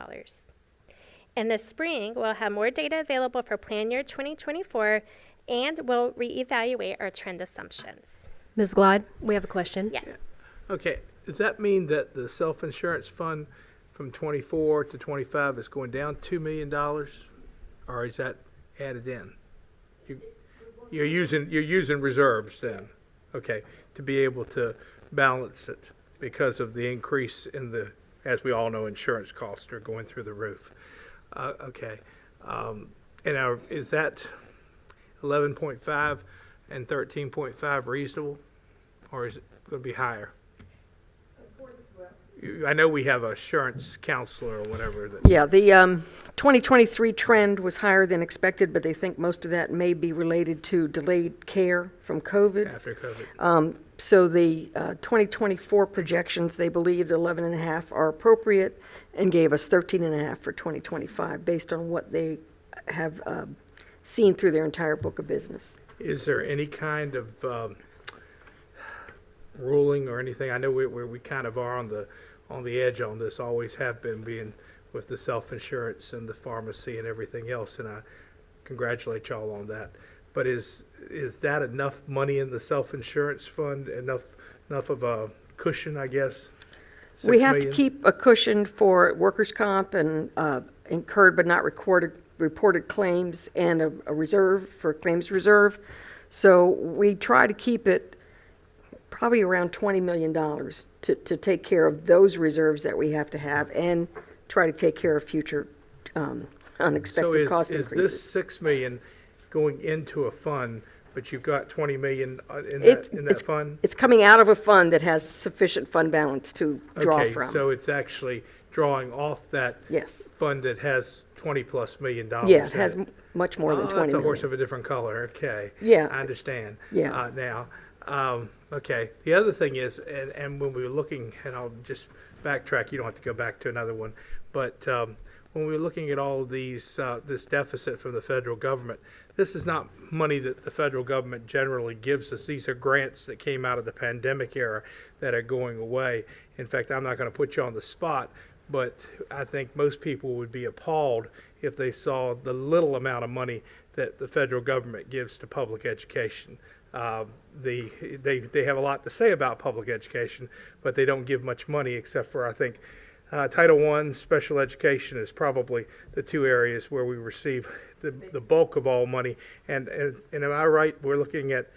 In the spring, we'll have more data available for plan year 2024 and we'll reevaluate our trend assumptions. Ms. Glod, we have a question. Yes. Okay, does that mean that the self-insurance fund from 24 to 25 is going down $2 million? Or is that added in? You're using reserves then, okay, to be able to balance it because of the increase in the, as we all know, insurance costs are going through the roof. Okay, and now is that 11.5 and 13.5 reasonable, or is it going to be higher? I know we have a insurance counselor or whatever. Yeah, the 2023 trend was higher than expected, but they think most of that may be related to delayed care from COVID. After COVID. So the 2024 projections, they believed 11.5 are appropriate and gave us 13.5 for 2025 based on what they have seen through their entire book of business. Is there any kind of ruling or anything? I know we kind of are on the edge on this, always have been, being with the self-insurance and the pharmacy and everything else, and I congratulate y'all on that. But is that enough money in the self-insurance fund, enough of a cushion, I guess? We have to keep a cushion for workers' comp and incurred but not reported claims, and a reserve for claims reserve. So we try to keep it probably around $20 million to take care of those reserves that we have to have and try to take care of future unexpected cost increases. So is this $6 million going into a fund, but you've got $20 million in that fund? It's coming out of a fund that has sufficient fund balance to draw from. Okay, so it's actually drawing off that fund that has $20+ million. Yeah, it has much more than 20 that's a million. horse of a different color. Okay. Yeah. I understand. Yeah. Now, okay. The other thing is, and when we were looking, and I'll just backtrack, you don't have to go back to another one, but when we were looking at all of these, this deficit from the federal government, this is not money that the federal government generally gives us. These are grants that came out of the pandemic era that are going away. In fact, I'm not going to put you on the spot, but I think most people would be appalled if they saw the little amount of money that the federal government gives to public education. They have a lot to say about public education, but they don't give much money except for, I think, Title I, special education is probably the two areas where we receive the bulk of all money. And am I right? We're looking at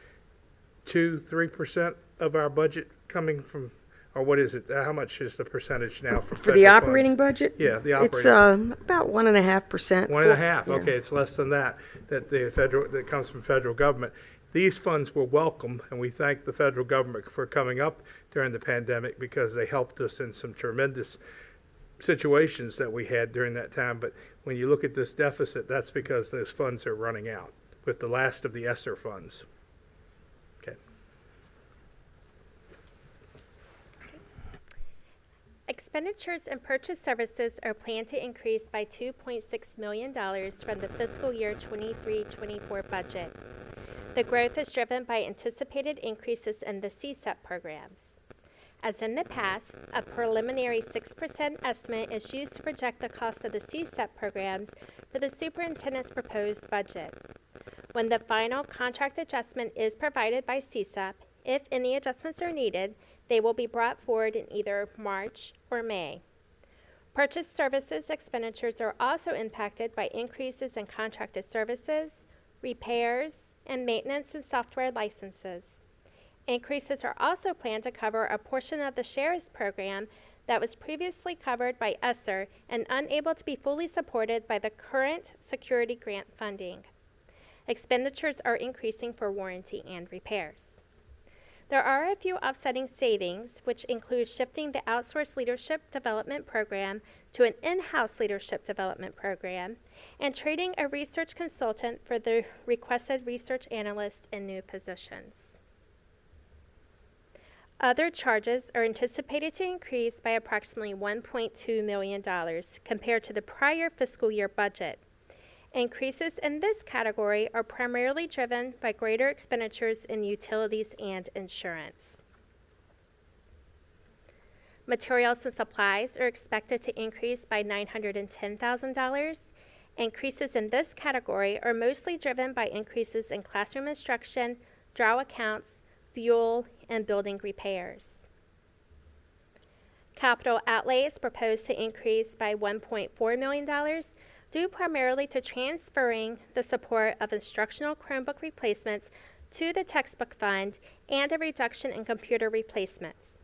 2-3% of our budget coming from, or what is it? How much is the percentage now for the operating budget? Yeah, the operating. It's about 1.5%. 1.5. Okay, it's less than that that comes from federal government. These funds were welcome, and we thank the federal government for coming up during the pandemic because they helped us in some tremendous situations that we had during that time. But when you look at this deficit, that's because those funds are running out with the last of the ESSER funds. Okay. Expenditures and purchase services are planned to increase by $2.6 million from the fiscal year 23-24 budget. The growth is driven by anticipated increases in the CSEP programs. As in the past, a preliminary 6% estimate is used to project the cost of the CSEP programs for the superintendent's proposed budget. When the final contract adjustment is provided by CSEP, if any adjustments are needed, they will be brought forward in either March or May. Purchase services expenditures are also impacted by increases in contracted services, repairs, and maintenance and software licenses. Increases are also planned to cover a portion of the SHARES program that was previously covered by ESSER and unable to be fully supported by the current security grant funding. Expenditures are increasing for warranty and repairs. There are a few offsetting savings, which include shifting the outsourced leadership development program to an in-house leadership development program and trading a research consultant for the requested research analyst in new positions. Other charges are anticipated to increase by approximately $1.2 million compared to the prior fiscal year budget. Increases in this category are primarily driven by greater expenditures in utilities and insurance. Materials and supplies are expected to increase by $910,000. Increases in this category are mostly driven by increases in classroom instruction, draw accounts, fuel, and building repairs. Capital outlay is proposed to increase by $1.4 million, due primarily to transferring the support of instructional Chromebook replacements to the textbook fund and a reduction in computer replacements.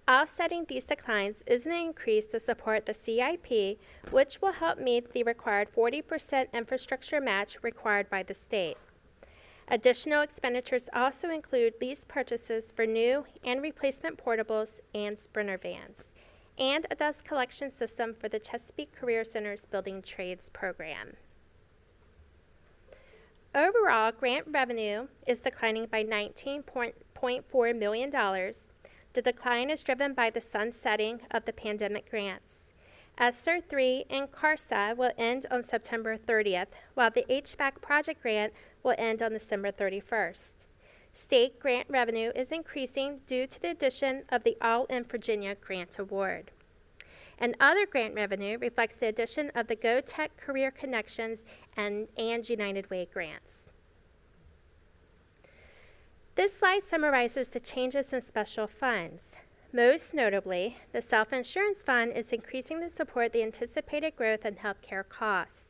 Offsetting these declines is an increase to support the CIP, which will help meet the required 40% infrastructure match required by the state. Additional expenditures also include lease purchases for new and replacement portables and Sprinter vans, and a dust collection system for the Chesapeake Career Center's Building Trades program. Overall, grant revenue is declining by $19.4 million. The decline is driven by the sunsetting of the pandemic grants. ESSER 3 and CARSA will end on September 30th, while the HVAC project grant will end on December 31st. State grant revenue is increasing due to the addition of the All in Virginia grant award. And other grant revenue reflects the addition of the GoTech Career Connections and United Way grants. This slide summarizes the changes in special funds. Most notably, the self-insurance fund is increasing to support the anticipated growth in healthcare costs.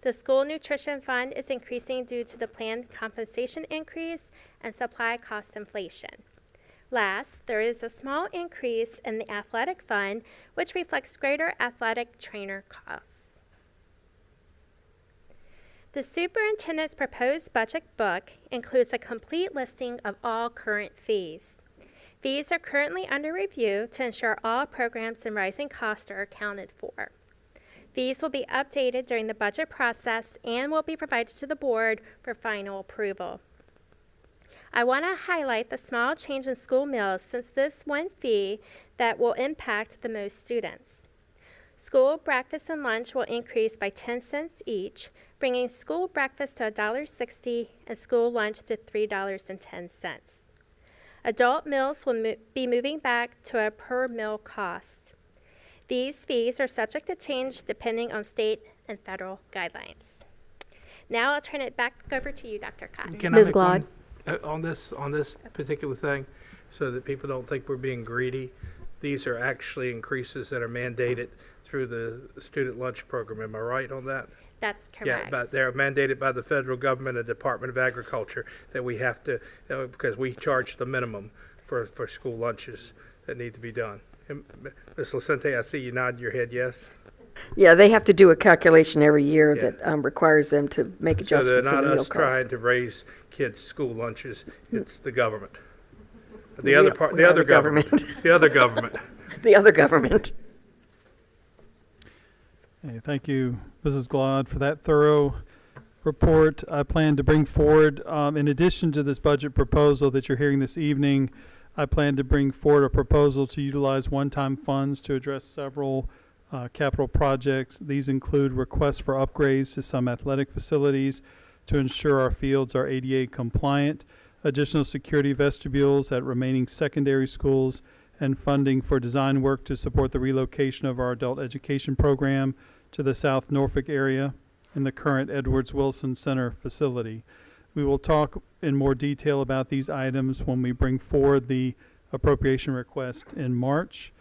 The school nutrition fund is increasing due to the planned compensation increase and supply cost inflation. Last, there is a small increase in the athletic fund, which reflects greater athletic trainer costs. The superintendent's proposed budget book includes a complete listing of all current fees. Fees are currently under review to ensure all programs and rising costs are accounted for. Fees will be updated during the budget process and will be provided to the board for final approval. I want to highlight the small change in school meals since this one fee that will impact the most students. School breakfast and lunch will increase by 10 cents each, bringing school breakfast to $1.60 and school lunch to $3.10. Adult meals will be moving back to a per meal cost. These fees are subject to change depending on state and federal guidelines. Now I'll turn it back over to you, Dr. Cotton. Can I Ms. make Glad. on this particular thing, so that people don't think we're being greedy? These are actually increases that are mandated through the student lunch program. Am I right on that? That's correct. Yeah, but they're mandated by the federal government and Department of Agriculture that we have to, because we charge the minimum for school lunches that need to be done. And Ms. Lucente, I see you nodding your head yes. Yeah, they have to do a calculation every year that requires them to make adjustments So in they're the not meal us cost. trying to raise kids' school lunches, it's the government. The We other are- part, we the are other the government. government. The other government. The other government. Okay, thank you, Mrs. Glad, for that thorough report. I plan to bring forward, in addition to this budget proposal that you're hearing this evening, I plan to bring forward a proposal to utilize one-time funds to address several capital projects. These include requests for upgrades to some athletic facilities to ensure our fields are ADA compliant, additional security vestibules at remaining secondary schools, and funding for design work to support the relocation of our adult education program to the South Norfolk area in the current Edwards Wilson Center facility. We will talk in more detail about these items when we bring forward the appropriation request in March.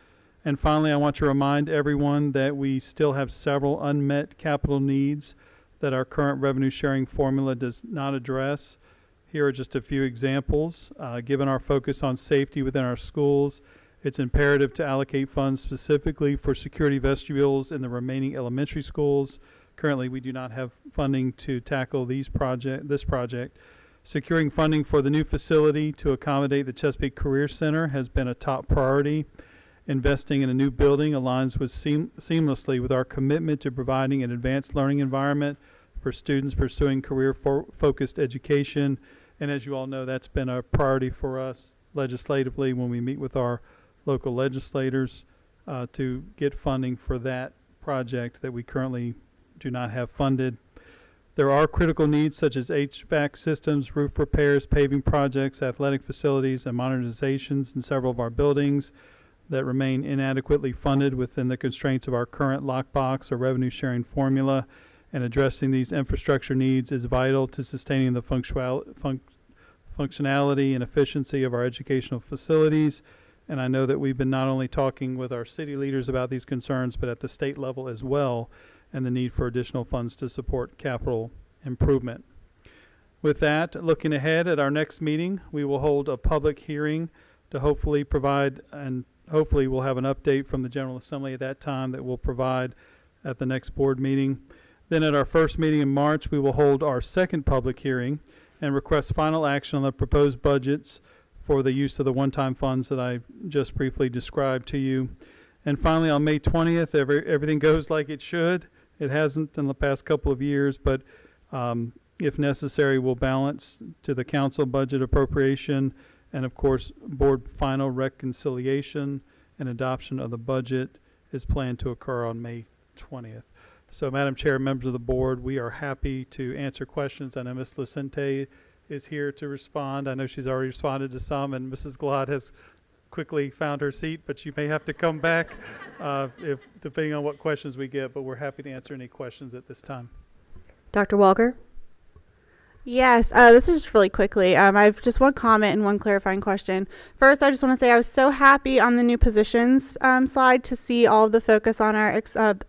And finally, I want to remind everyone that we still have several unmet capital needs that our current revenue sharing formula does not address. Here are just a few examples. Given our focus on safety within our schools, it's imperative to allocate funds specifically for security vestibules in the remaining elementary schools. Currently, we do not have funding to tackle this project. Securing funding for the new facility to accommodate the Chesapeake Career Center has been a top priority. Investing in a new building aligns with seamlessly with our commitment to providing an advanced learning environment for students pursuing career-focused education. And as you all know, that's been a priority for us legislatively when we meet with our local legislators to get funding for that project that we currently do not have funded. There are critical needs such as HVAC systems, roof repairs, paving projects, athletic facilities, and modernizations in several of our buildings that remain inadequately funded within the constraints of our current lockbox or revenue sharing formula. And addressing these infrastructure needs is vital to sustaining the functionality and efficiency of our educational facilities. And I know that we've been not only talking with our city leaders about these concerns, but at the state level as well, and the need for additional funds to support capital improvement. With that, looking ahead at our next meeting, we will hold a public hearing to hopefully provide, and hopefully we'll have an update from the General Assembly at that time that we'll provide at the next board meeting. Then at our first meeting in March, we will hold our second public hearing and request final action on the proposed budgets for the use of the one-time funds that I just briefly described to you. And finally, on May 20th, everything goes like it should. It hasn't in the past couple of years, but if necessary, we'll balance to the council budget appropriation and, of course, board final reconciliation and adoption of the budget is planned to occur on May 20th. So, Madam Chair, members of the board, we are happy to answer questions. I know Ms. Lucente is here to respond. I know she's already responded to some, and Mrs. Glott has quickly found her seat, but you may have to come back depending on what questions we get, but we're happy to answer any questions at this time. Dr. Walker? Yes, this is just really quickly. I have just one comment and one clarifying question. First, I just want to say I was so happy on the new positions slide to see all of the focus on our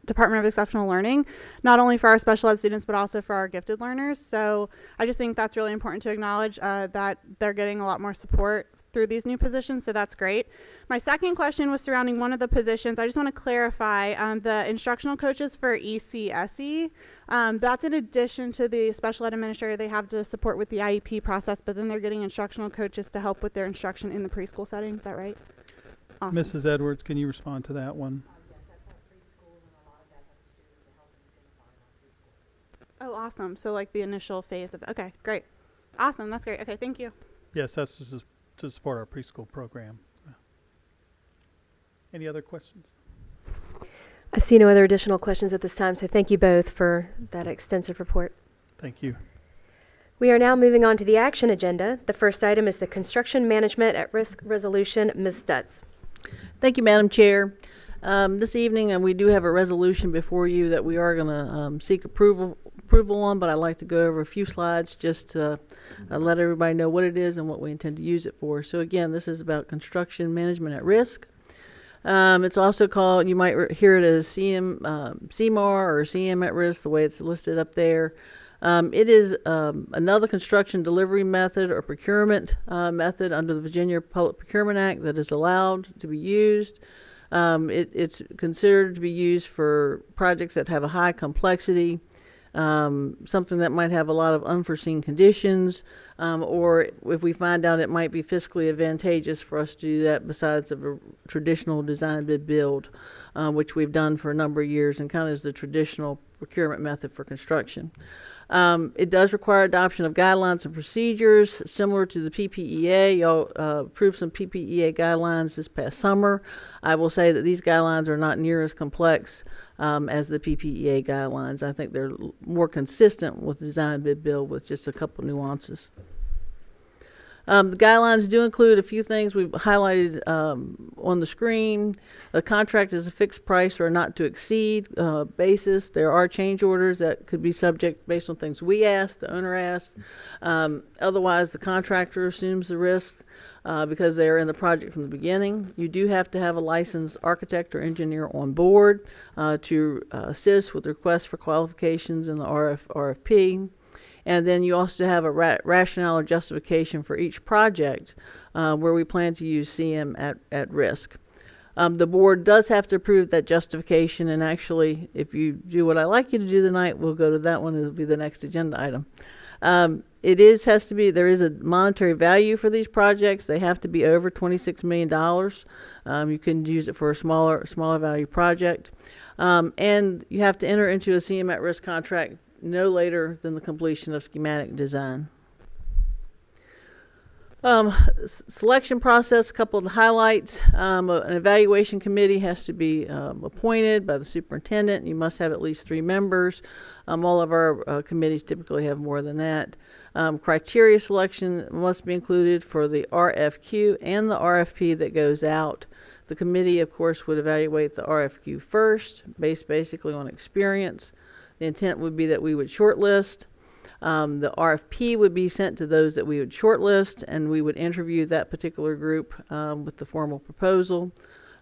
Department of Exceptional Learning, not only for our special ed students, but also for our gifted learners. So I just think that's really important to acknowledge that they're getting a lot more support through these new positions, so that's great. My second question was surrounding one of the positions. I just want to clarify the instructional coaches for ECSE. That's in addition to the special ed administrator they have to support with the IEP process, but then they're getting instructional coaches to help with their instruction in the preschool setting. Is that right? Awesome. Mrs. Edwards, can you respond to that one? Yes, that's our preschool, and a lot of that has to do with helping identify our preschool. Oh, awesome. So like the initial phase of okay, great. Awesome, that's great. Okay, thank you. Yes, that's just to support our preschool program. Any other questions? I see no other additional questions at this time, so thank you both for that extensive report. Thank you. We are now moving on to the action agenda. The first item is the Construction Management at Risk Resolution. Ms. Stutz. Thank you, Madam Chair. This evening, we do have a resolution before you that we are going to seek approval on, but I'd like to go over a few slides just to let everybody know what it is and what we intend to use it for. So again, this is about construction management at risk. It's also called, you might hear it as CMAR or CM at risk, the way it's listed up there. It is another construction delivery method or procurement method under the Virginia Public Procurement Act that is allowed to be used. It's considered to be used for projects that have a high complexity, something that might have a lot of unforeseen conditions, or if we find out it might be fiscally advantageous for us to do that besides of a traditional design bid build, which we've done for a number of years and kind of is the traditional procurement method for construction. It does require adoption of guidelines and procedures similar to the PPEA. Y'all approved some PPEA guidelines this past summer. I will say that these guidelines are not near as complex as the PPEA guidelines. I think they're more consistent with the design bid build with just a couple nuances. The guidelines do include a few things we've highlighted on the screen. The contract is a fixed price or not to exceed basis. There are change orders that could be subject based on things we asked, the owner asked. Otherwise, the contractor assumes the risk because they are in the project from the beginning. You do have to have a licensed architect or engineer on board to assist with requests for qualifications in the RFP. And then you also have a rationale or justification for each project where we plan to use CM at risk. The board does have to approve that justification, and actually, if you do what I like you to do tonight, we'll go to that one. It'll be the next agenda item. There is a monetary value for these projects. They have to be over $26 million. You can use it for a smaller value project. And you have to enter into a CM at risk contract no later than the completion of schematic design. Selection process, a couple of highlights. An evaluation committee has to be appointed by the superintendent. You must have at least 3 members. All of our committees typically have more than that. Criteria selection must be included for the RFQ and the RFP that goes out. The committee, of course, would evaluate the RFQ first, based basically on experience. The intent would be that we would shortlist. The RFP would be sent to those that we would shortlist, and we would interview that particular group with the formal proposal.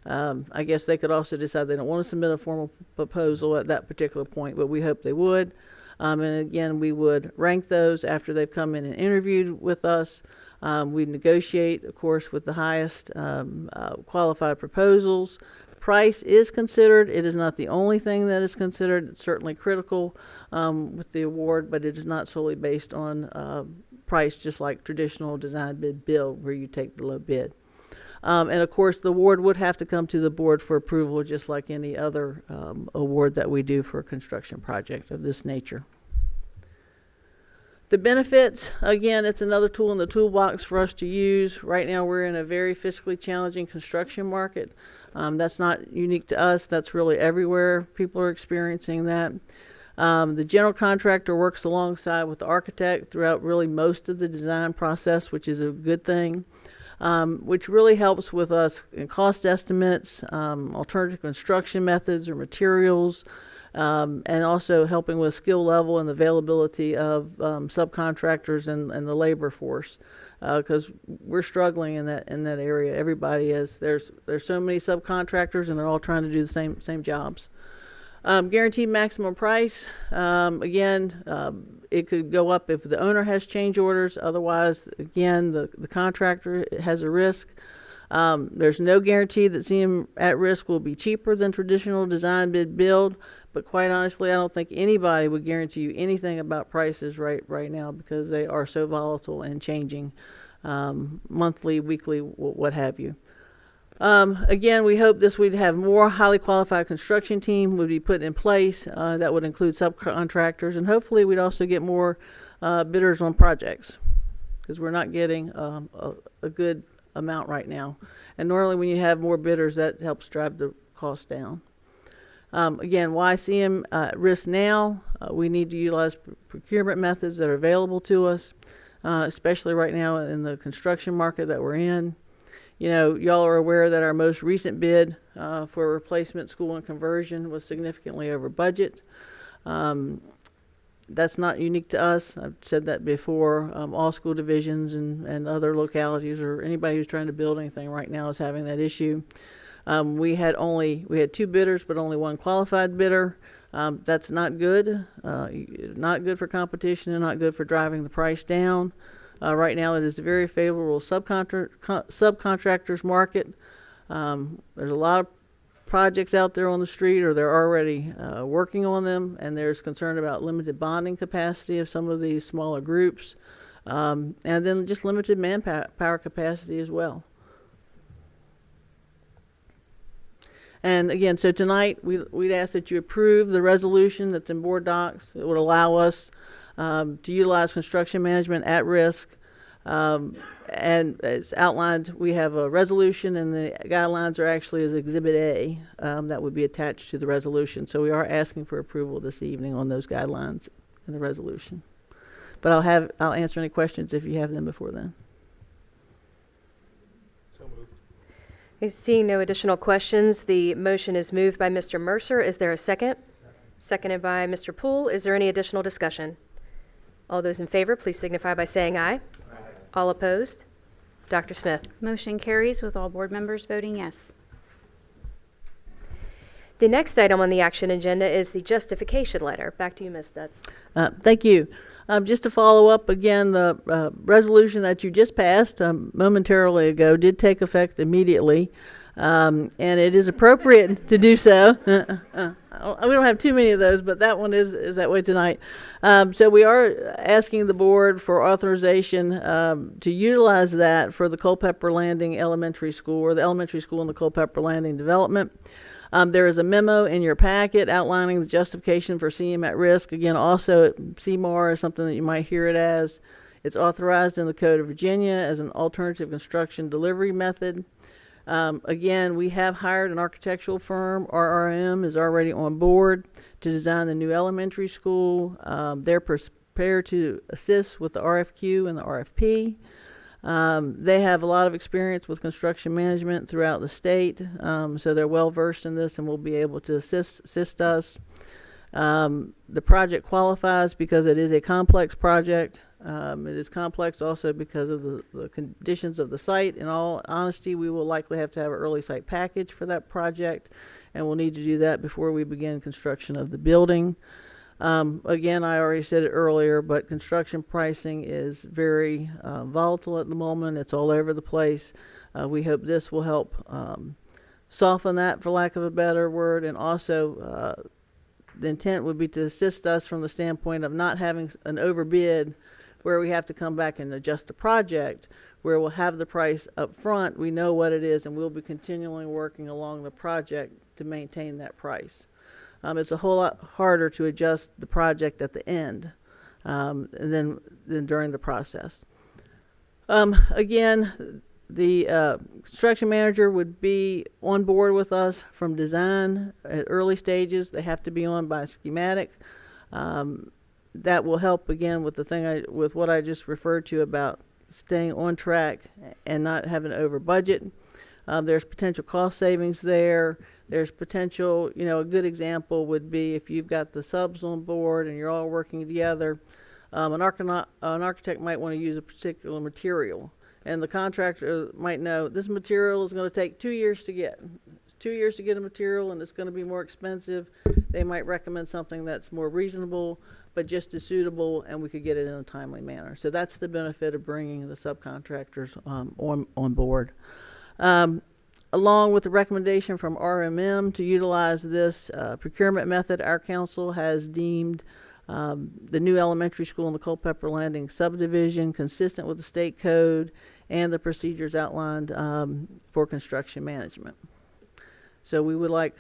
I guess they could also decide they don't want to submit a formal proposal at that particular point, but we hope they would. And again, we would rank those after they've come in and interviewed with us. We negotiate, of course, with the highest qualified proposals. Price is considered. It is not the only thing that is considered. It's certainly critical with the award, but it is not solely based on price, just like traditional design bid build where you take the low bid. And of course, the award would have to come to the board for approval, just like any other award that we do for a construction project of this nature. The benefits, again, it's another tool in the toolbox for us to use. Right now, we're in a very fiscally challenging construction market. That's not unique to us. That's really everywhere. People are experiencing that. The general contractor works alongside with the architect throughout really most of the design process, which is a good thing, which really helps with us in cost estimates, alternative construction methods or materials, and also helping with skill level and availability of subcontractors and the labor force. Because we're struggling in that area. Everybody is. There's so many subcontractors, and they're all trying to do the same jobs. Guaranteed maximum price. Again, it could go up if the owner has change orders. Otherwise, again, the contractor has a risk. There's no guarantee that CM at risk will be cheaper than traditional design bid build. But quite honestly, I don't think anybody would guarantee you anything about prices right now because they are so volatile and changing monthly, weekly, what have you. Again, we hope this would have more highly qualified construction team would be put in place that would include subcontractors, and hopefully we'd also get more bidders on projects because we're not getting a good amount right now. And normally when you have more bidders, that helps drive the cost down. Again, why CM risk now? We need to utilize procurement methods that are available to us, especially right now in the construction market that we're in. You know, y'all are aware that our most recent bid for replacement school and conversion was significantly over budget. That's not unique to us. I've said that before. All school divisions and other localities or anybody who's trying to build anything right now is having that issue. We had 2 bidders, but only 1 qualified bidder. That's not good. Not good for competition and not good for driving the price down. Right now, it is a very favorable subcontractors market. There's a lot of projects out there on the street, or they're already working on them, and there's concern about limited bonding capacity of some of these smaller groups, and then just limited manpower capacity as well. And again, so tonight we'd ask that you approve the resolution that's in board docs. It would allow us to utilize construction management at risk. And as outlined, we have a resolution, and the guidelines are actually as Exhibit A that would be attached to the resolution. So we are asking for approval this evening on those guidelines and the resolution. But I'll answer any questions if you have them before then. Okay, seeing no additional questions, the motion is moved by Mr. Mercer. Is there a second? Seconded by Mr. Poole. Is there any additional discussion? All those in favor, please signify by saying aye. All opposed? Dr. Smith. Motion carries with all board members voting yes. The next item on the action agenda is the justification letter. Back to you, Ms. Stutz. Thank you. Just to follow up again, the resolution that you just passed momentarily ago did take effect immediately, and it is appropriate to do so. We don't have too many of those, but that one is that way tonight. So we are asking the board for authorization to utilize that for the Culpeper Landing Elementary School, or the elementary school in the Culpeper Landing development. There is a memo in your packet outlining the justification for CM at risk. Again, also CMAR is something that you might hear it as. It's authorized in the Code of Virginia as an alternative construction delivery method. Again, we have hired an architectural firm. RRM is already on board to design the new elementary school. They're prepared to assist with the RFQ and the RFP. They have a lot of experience with construction management throughout the state, so they're well versed in this and will be able to assist us. The project qualifies because it is a complex project. It is complex also because of the conditions of the site. In all honesty, we will likely have to have an early site package for that project, and we'll need to do that before we begin construction of the building. Again, I already said it earlier, but construction pricing is very volatile at the moment. It's all over the place. We hope this will help soften that, for lack of a better word, and also the intent would be to assist us from the standpoint of not having an overbid where we have to come back and adjust the project, where we'll have the price up front, we know what it is, and we'll be continually working along the project to maintain that price. It's a whole lot harder to adjust the project at the end than during the process. Again, the construction manager would be on board with us from design at early stages. They have to be on by schematic. That will help again with with what I just referred to about staying on track and not having to over budget. There's potential cost savings there. There's potential, a good example would be if you've got the subs on board and you're all working together, an architect might want to use a particular material, and the contractor might know this material is going to take 2 years to get. 2 years to get a material, and it's going to be more expensive. They might recommend something that's more reasonable, but just as suitable, and we could get it in a timely manner. So that's the benefit of bringing the subcontractors on board. Along with the recommendation from RMM to utilize this procurement method, our council has deemed the new elementary school in the Culpeper Landing subdivision consistent with the state code and the procedures outlined for construction management. So we would like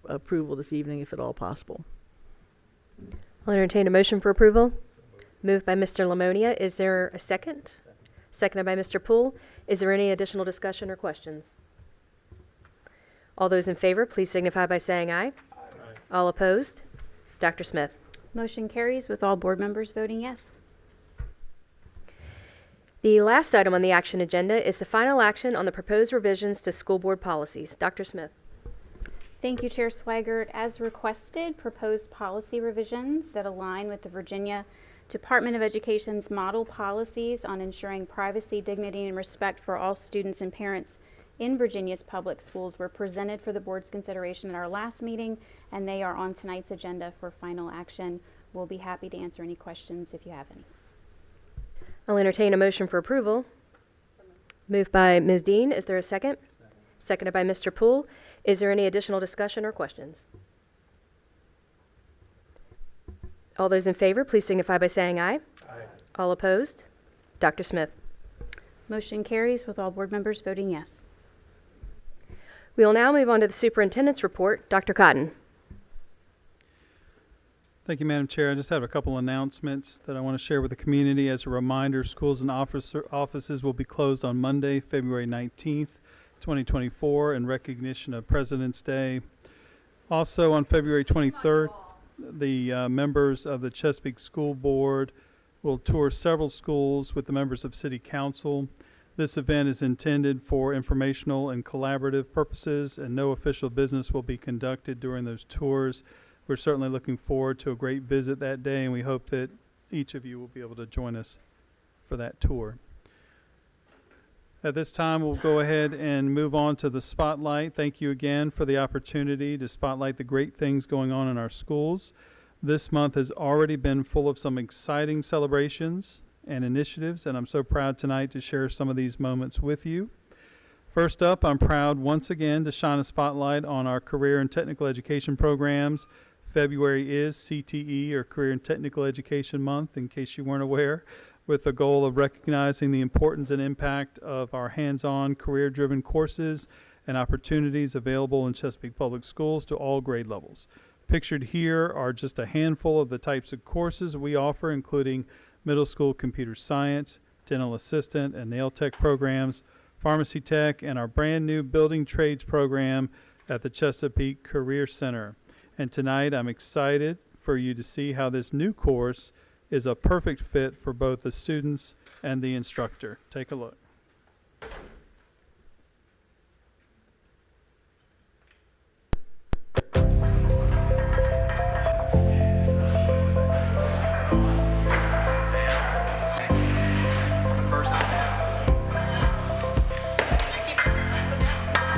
approval this evening, if at all possible. I'll entertain a motion for approval. Moved by Mr. Lamonia. Is there a second? Seconded by Mr. Poole. Is there any additional discussion or questions? All those in favor, please signify by saying aye. Aye. All opposed? Dr. Smith. Motion carries with all board members voting yes. The last item on the action agenda is the final action on the proposed revisions to school board policies. Dr. Smith. Thank you, Chair Swigert. As requested, proposed policy revisions that align with the Virginia Department of Education's model policies on ensuring privacy, dignity, and respect for all students and parents in Virginia's public schools were presented for the board's consideration at our last meeting, and they are on tonight's agenda for final action. We'll be happy to answer any questions if you have any. I'll entertain a motion for approval. Moved by Ms. Dean. Is there a second? Seconded by Mr. Poole. Is there any additional discussion or questions? All those in favor, please signify by saying aye. Aye. All opposed? Dr. Smith. Motion carries with all board members voting yes. We will now move on to the superintendent's report. Dr. Cotton. Thank you, Madam Chair. I just have a couple announcements that I want to share with the community. As a reminder, schools and offices will be closed on Monday, February 19th, 2024, in recognition of President's Day. Also, on February 23rd, the members of the Chesapeake School Board will tour several schools with the members of City Council. This event is intended for informational and collaborative purposes, and no official business will be conducted during those tours. We're certainly looking forward to a great visit that day, and we hope that each of you will be able to join us for that tour. At this time, we'll go ahead and move on to the spotlight. Thank you again for the opportunity to spotlight the great things going on in our schools. This month has already been full of some exciting celebrations and initiatives, and I'm so proud tonight to share some of these moments with you. First up, I'm proud once again to shine a spotlight on our career and technical education programs. February is CTE, or Career and Technical Education Month, in case you weren't aware, with the goal of recognizing the importance and impact of our hands-on, career-driven courses and opportunities available in Chesapeake Public Schools to all grade levels. Pictured here are just a handful of the types of courses we offer, including middle school computer science, dental assistant and nail tech programs, pharmacy tech, and our brand new building trades program at the Chesapeake Career Center. And tonight I'm excited for you to see how this new course is a perfect fit for both the students and the instructor. Take a look.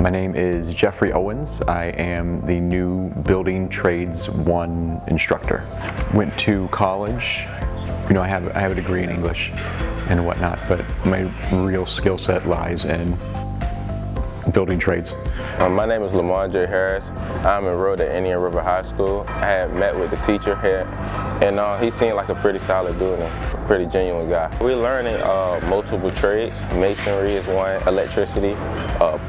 My name is Jeffrey Owens. I am the new Building Trades 1 instructor. Went to college. You know, I have a degree in English and whatnot, but my real skill set lies in building trades. My name is Lamar J. Harris. I'm enrolled at Indian River High School. I had met with the teacher here, and he seemed like a pretty solid dude and pretty genuine guy. We're learning multiple trades. Masonry is one, electricity,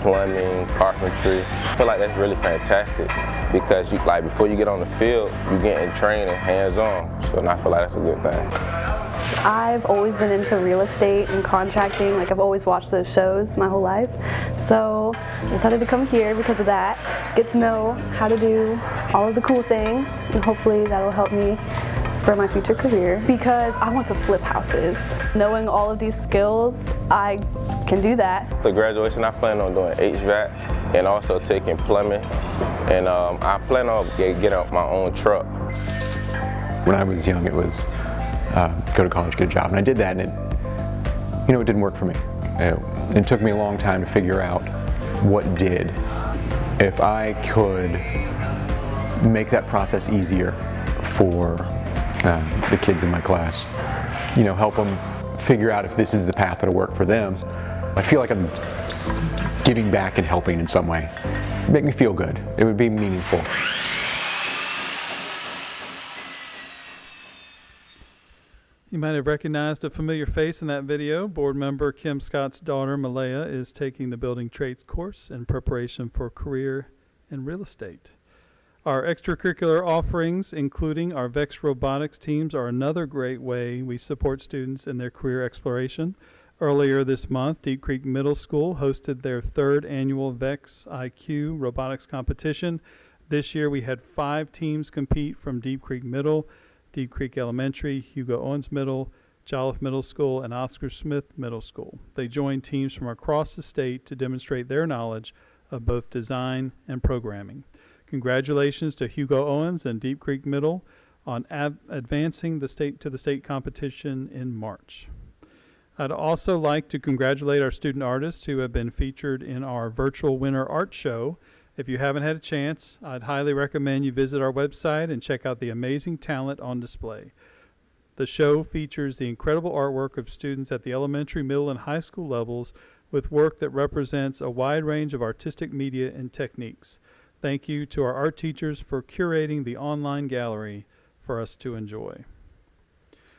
plumbing, carpentry. I feel like that's really fantastic because before you get on the field, you're getting trained and hands-on. So I feel like that's a good thing. I've always been into real estate and contracting. I've always watched those shows my whole life. So I decided to come here because of that, get to know how to do all of the cool things, and hopefully that'll help me for my future career because I want to flip houses. Knowing all of these skills, I can do that. The graduation, I plan on doing HVAC and also taking plumbing, and I plan on getting my own truck. When I was young, it was go to college, get a job, and I did that, and it didn't work for me. It took me a long time to figure out what did. If I could make that process easier for the kids in my class, help them figure out if this is the path that'll work for them, I feel like I'm giving back and helping in some way. It'd make me feel good. It would be meaningful. You might have recognized a familiar face in that video. Board member Kim Scott's daughter, Malaya, is taking the building trades course in preparation for a career in real estate. Our extracurricular offerings, including our VEX robotics teams, are another great way we support students in their career exploration. Earlier this month, Deep Creek Middle School hosted their 3rd annual VEX IQ robotics competition. This year we had 5 teams compete from Deep Creek Middle, Deep Creek Elementary, Hugo Owens Middle, Jolliffe Middle School, and Oscar Smith Middle School. They joined teams from across the state to demonstrate their knowledge of both design and programming. Congratulations to Hugo Owens and Deep Creek Middle on advancing the state competition in March. I'd also like to congratulate our student artists who have been featured in our virtual winter art show. If you haven't had a chance, I'd highly recommend you visit our website and check out the amazing talent on display. The show features the incredible artwork of students at the elementary, middle, and high school levels with work that represents a wide range of artistic media and techniques. Thank you to our art teachers for curating the online gallery for us to enjoy.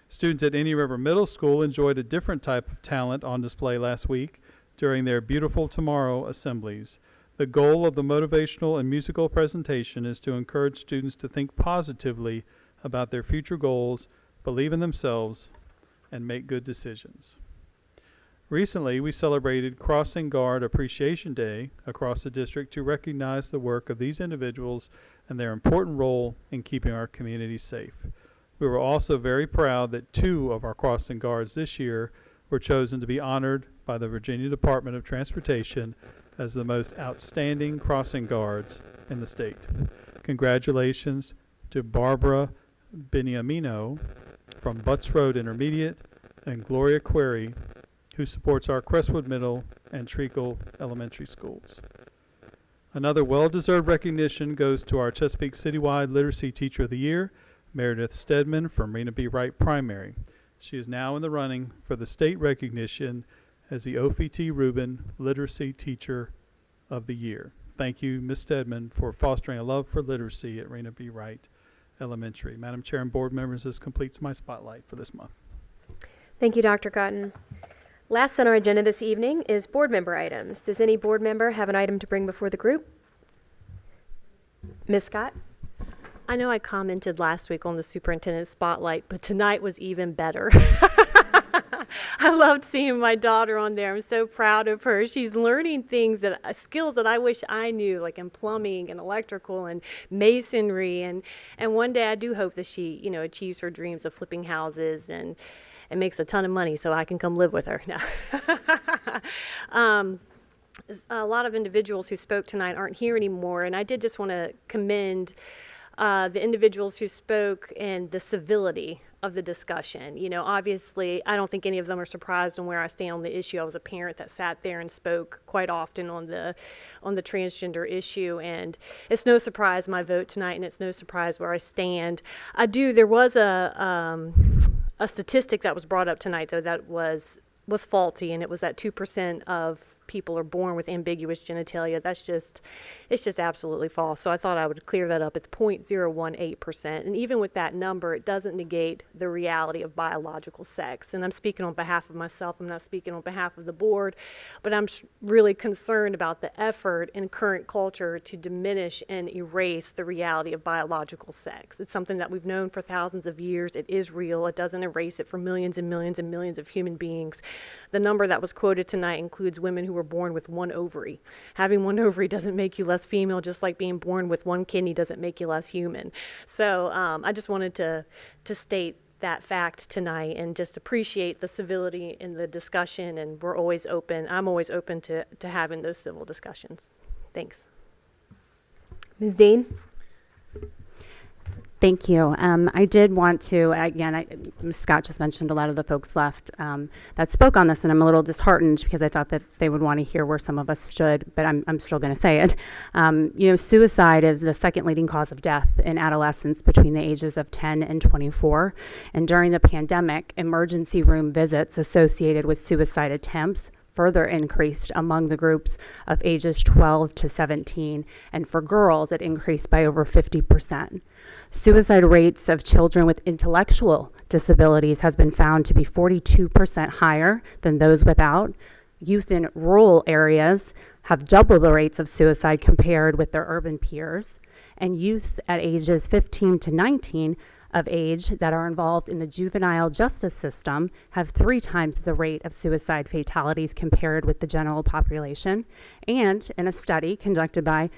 Students at Indian River Middle School enjoyed a different type of talent on display last week during their Beautiful Tomorrow assemblies. The goal of the motivational and musical presentation is to encourage students to think positively about their future goals, believe in themselves, and make good decisions. Recently, we celebrated Crossing Guard Appreciation Day across the district to recognize the work of these individuals and their important role in keeping our community safe. We were also very proud that 2 of our crossing guards this year were chosen to be honored by the Virginia Department of Transportation as the most outstanding crossing guards in the state. Congratulations to Barbara Beniamino from Butts Road Intermediate and Gloria Query, who supports our Crestwood Middle and Treacle Elementary schools. Another well-deserved recognition goes to our Chesapeake Citywide Literacy Teacher of the Year, Meredith Stedman from Rena B. Wright Primary. She is now in the running for the state recognition as the OFT Rubin Literacy Teacher of the Year. Thank you, Ms. Stedman, for fostering a love for literacy at Rena B. Wright Elementary. Madam Chair and board members, this completes my spotlight for this month. Thank you, Dr. Cotton. Last on our agenda this evening is board member items. Does any board member have an item to bring before the group? Ms. Scott? I know I commented last week on the superintendent spotlight, but tonight was even better. I loved seeing my daughter on there. I'm so proud of her. She's learning things skills that I wish I knew, like in plumbing and electrical and masonry. And one day I do hope that she, achieves her dreams of flipping houses and makes a ton of money so I can come live with her. No. A lot of individuals who spoke tonight aren't here anymore, and I did just want to commend the individuals who spoke and the civility of the discussion. Obviously, I don't think any of them are surprised on where I stand on the issue. I was a parent that sat there and spoke quite often on the transgender issue, and it's no surprise my vote tonight, and it's no surprise where I stand. There was a statistic that was brought up tonight, though, that was faulty, and it was that 2% of people are born with ambiguous genitalia. It's just absolutely false. So I thought I would clear that up. It's 0.018%. And even with that number, it doesn't negate the reality of biological sex. And I'm speaking on behalf of myself. I'm not speaking on behalf of the board, but I'm really concerned about the effort in current culture to diminish and erase the reality of biological sex. It's something that we've known for thousands of years. It is real. It doesn't erase it for millions and millions and millions of human beings. The number that was quoted tonight includes women who were born with one ovary. Having one ovary doesn't make you less female, just like being born with one kidney doesn't make you less human. So I just wanted to state that fact tonight and just appreciate the civility in the discussion, and we're always open. I'm always open to having those civil discussions. Thanks. Ms. Dean? Thank you. I did want to, again, Scott just mentioned a lot of the folks left that spoke on this, and I'm a little disheartened because I thought that they would want to hear where some of us stood, but I'm still going to say it. Suicide is the second leading cause of death in adolescents between the ages of 10 and 24. And during the pandemic, emergency room visits associated with suicide attempts further increased among the groups of ages 12 to 17. And for girls, it increased by over 50%. Suicide rates of children with intellectual disabilities has been found to be 42% higher than those without. Youth in rural areas have double the rates of suicide compared with their urban peers. And youths at ages 15 to 19 of age that are involved in the juvenile justice system have 3 times the rate of suicide fatalities compared with the general population. And in a study conducted by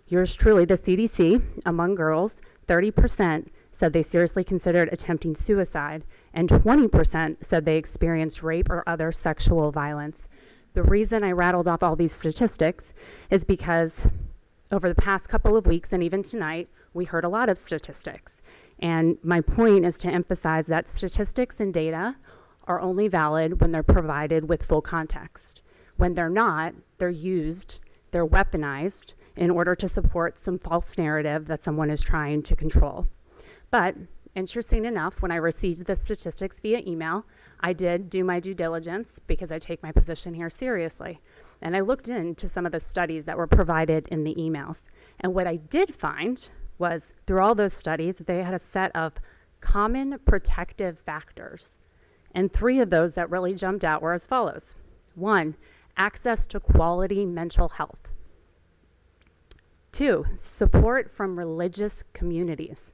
yours truly, the CDC, among girls, 30% said they seriously considered attempting suicide, and 20% said they experienced rape or other sexual violence. The reason I rattled off all these statistics is because over the past couple of weeks, and even tonight, we heard a lot of statistics. And my point is to emphasize that statistics and data are only valid when they're provided with full context. When they're not, they're used, they're weaponized in order to support some false narrative that someone is trying to control. But interesting enough, when I received the statistics via email, I did do my due diligence because I take my position here seriously. And I looked into some of the studies that were provided in the emails. And what I did find was through all those studies, they had a set of common protective factors. And 3 of those that really jumped out were as follows. 1, access to quality mental health. 2, support from religious communities.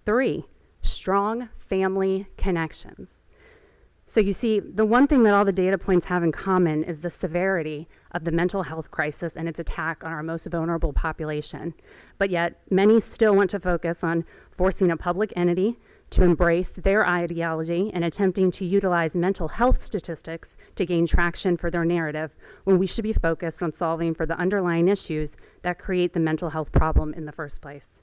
3, strong family connections. So you see, the one thing that all the data points have in common is the severity of the mental health crisis and its attack on our most vulnerable population. But yet, many still want to focus on forcing a public entity to embrace their ideology and attempting to utilize mental health statistics to gain traction for their narrative, when we should be focused on solving for the underlying issues that create the mental health problem in the first place.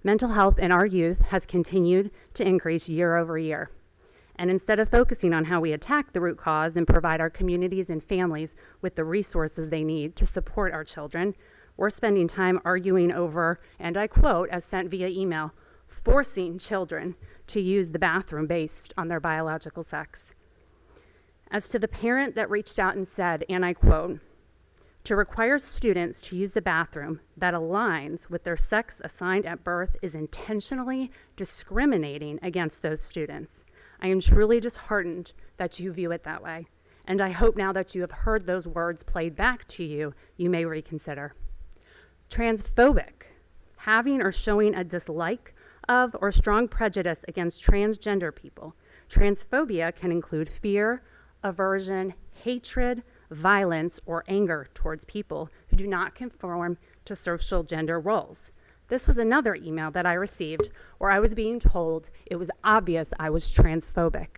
Mental health in our youth has continued to increase year over year. And instead of focusing on how we attack the root cause and provide our communities and families with the resources they need to support our children, we're spending time arguing over, and I quote, as sent via email, forcing children to use the bathroom based on their biological sex. As to the parent that reached out and said, and I quote, to require students to use the bathroom that aligns with their sex assigned at birth is intentionally discriminating against those students. I am truly disheartened that you view it that way, and I hope now that you have heard those words played back to you, you may reconsider. Transphobic, having or showing a dislike of or strong prejudice against transgender people. Transphobia can include fear, aversion, hatred, violence, or anger towards people who do not conform to social gender roles. This was another email that I received where I was being told it was obvious I was transphobic.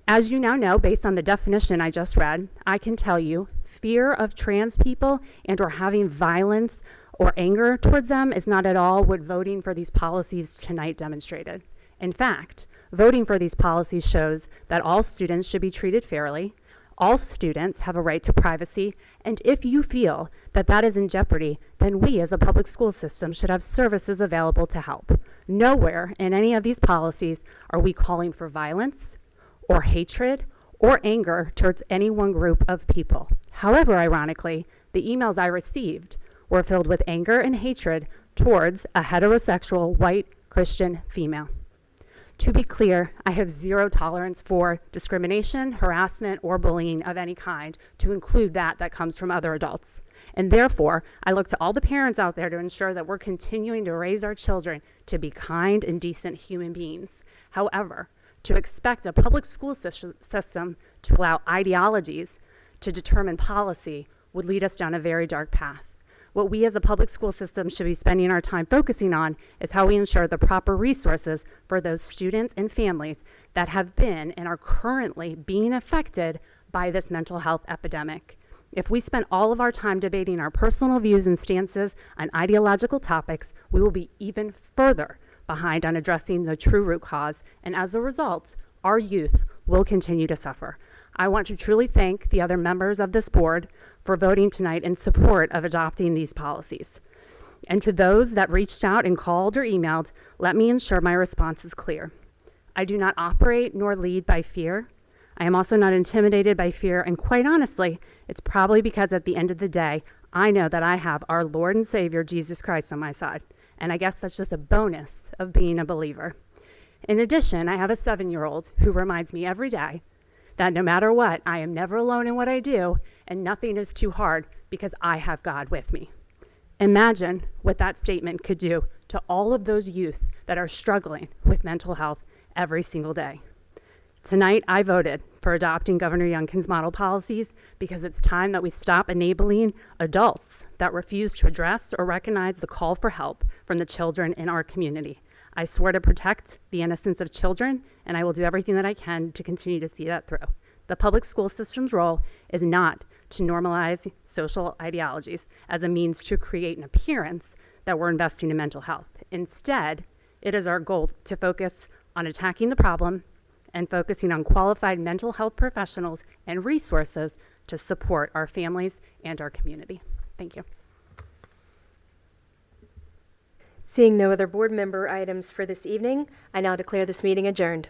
As you now know, based on the definition I just read, I can tell you fear of trans people and or having violence or anger towards them is not at all what voting for these policies tonight demonstrated. In fact, voting for these policies shows that all students should be treated fairly, all students have a right to privacy, and if you feel that that is in jeopardy, then we as a public school system should have services available to help. Nowhere in any of these policies are we calling for violence or hatred or anger towards any one group of people. However, ironically, the emails I received were filled with anger and hatred towards a heterosexual white Christian female. To be clear, I have zero tolerance for discrimination, harassment, or bullying of any kind, to include that comes from other adults. And therefore, I look to all the parents out there to ensure that we're continuing to raise our children to be kind and decent human beings. However, to expect a public school system to allow ideologies to determine policy would lead us down a very dark path. What we as a public school system should be spending our time focusing on is how we ensure the proper resources for those students and families that have been and are currently being affected by this mental health epidemic. If we spend all of our time debating our personal views and stances on ideological topics, we will be even further behind on addressing the true root cause, and as a result, our youth will continue to suffer. I want to truly thank the other members of this board for voting tonight in support of adopting these policies. And to those that reached out and called or emailed, let me ensure my response is clear. I do not operate nor lead by fear. I am also not intimidated by fear, and quite honestly, it's probably because at the end of the day, I know that I have our Lord and Savior, Jesus Christ, on my side. And I guess that's just a bonus of being a believer. In addition, I have a 7-year-old who reminds me every day that no matter what, I am never alone in what I do, and nothing is too hard because I have God with me. Imagine what that statement could do to all of those youth that are struggling with mental health every single day. Tonight, I voted for adopting Governor Youngkin's model policies because it's time that we stop enabling adults that refuse to address or recognize the call for help from the children in our community. I swear to protect the innocence of children, and I will do everything that I can to continue to see that through. The public school system's role is not to normalize social ideologies as a means to create an appearance that we're investing in mental health. Instead, it is our goal to focus on attacking the problem and focusing on qualified mental health professionals and resources to support our families and our community. Thank you. Seeing no other board member items for this evening, I now declare this meeting adjourned.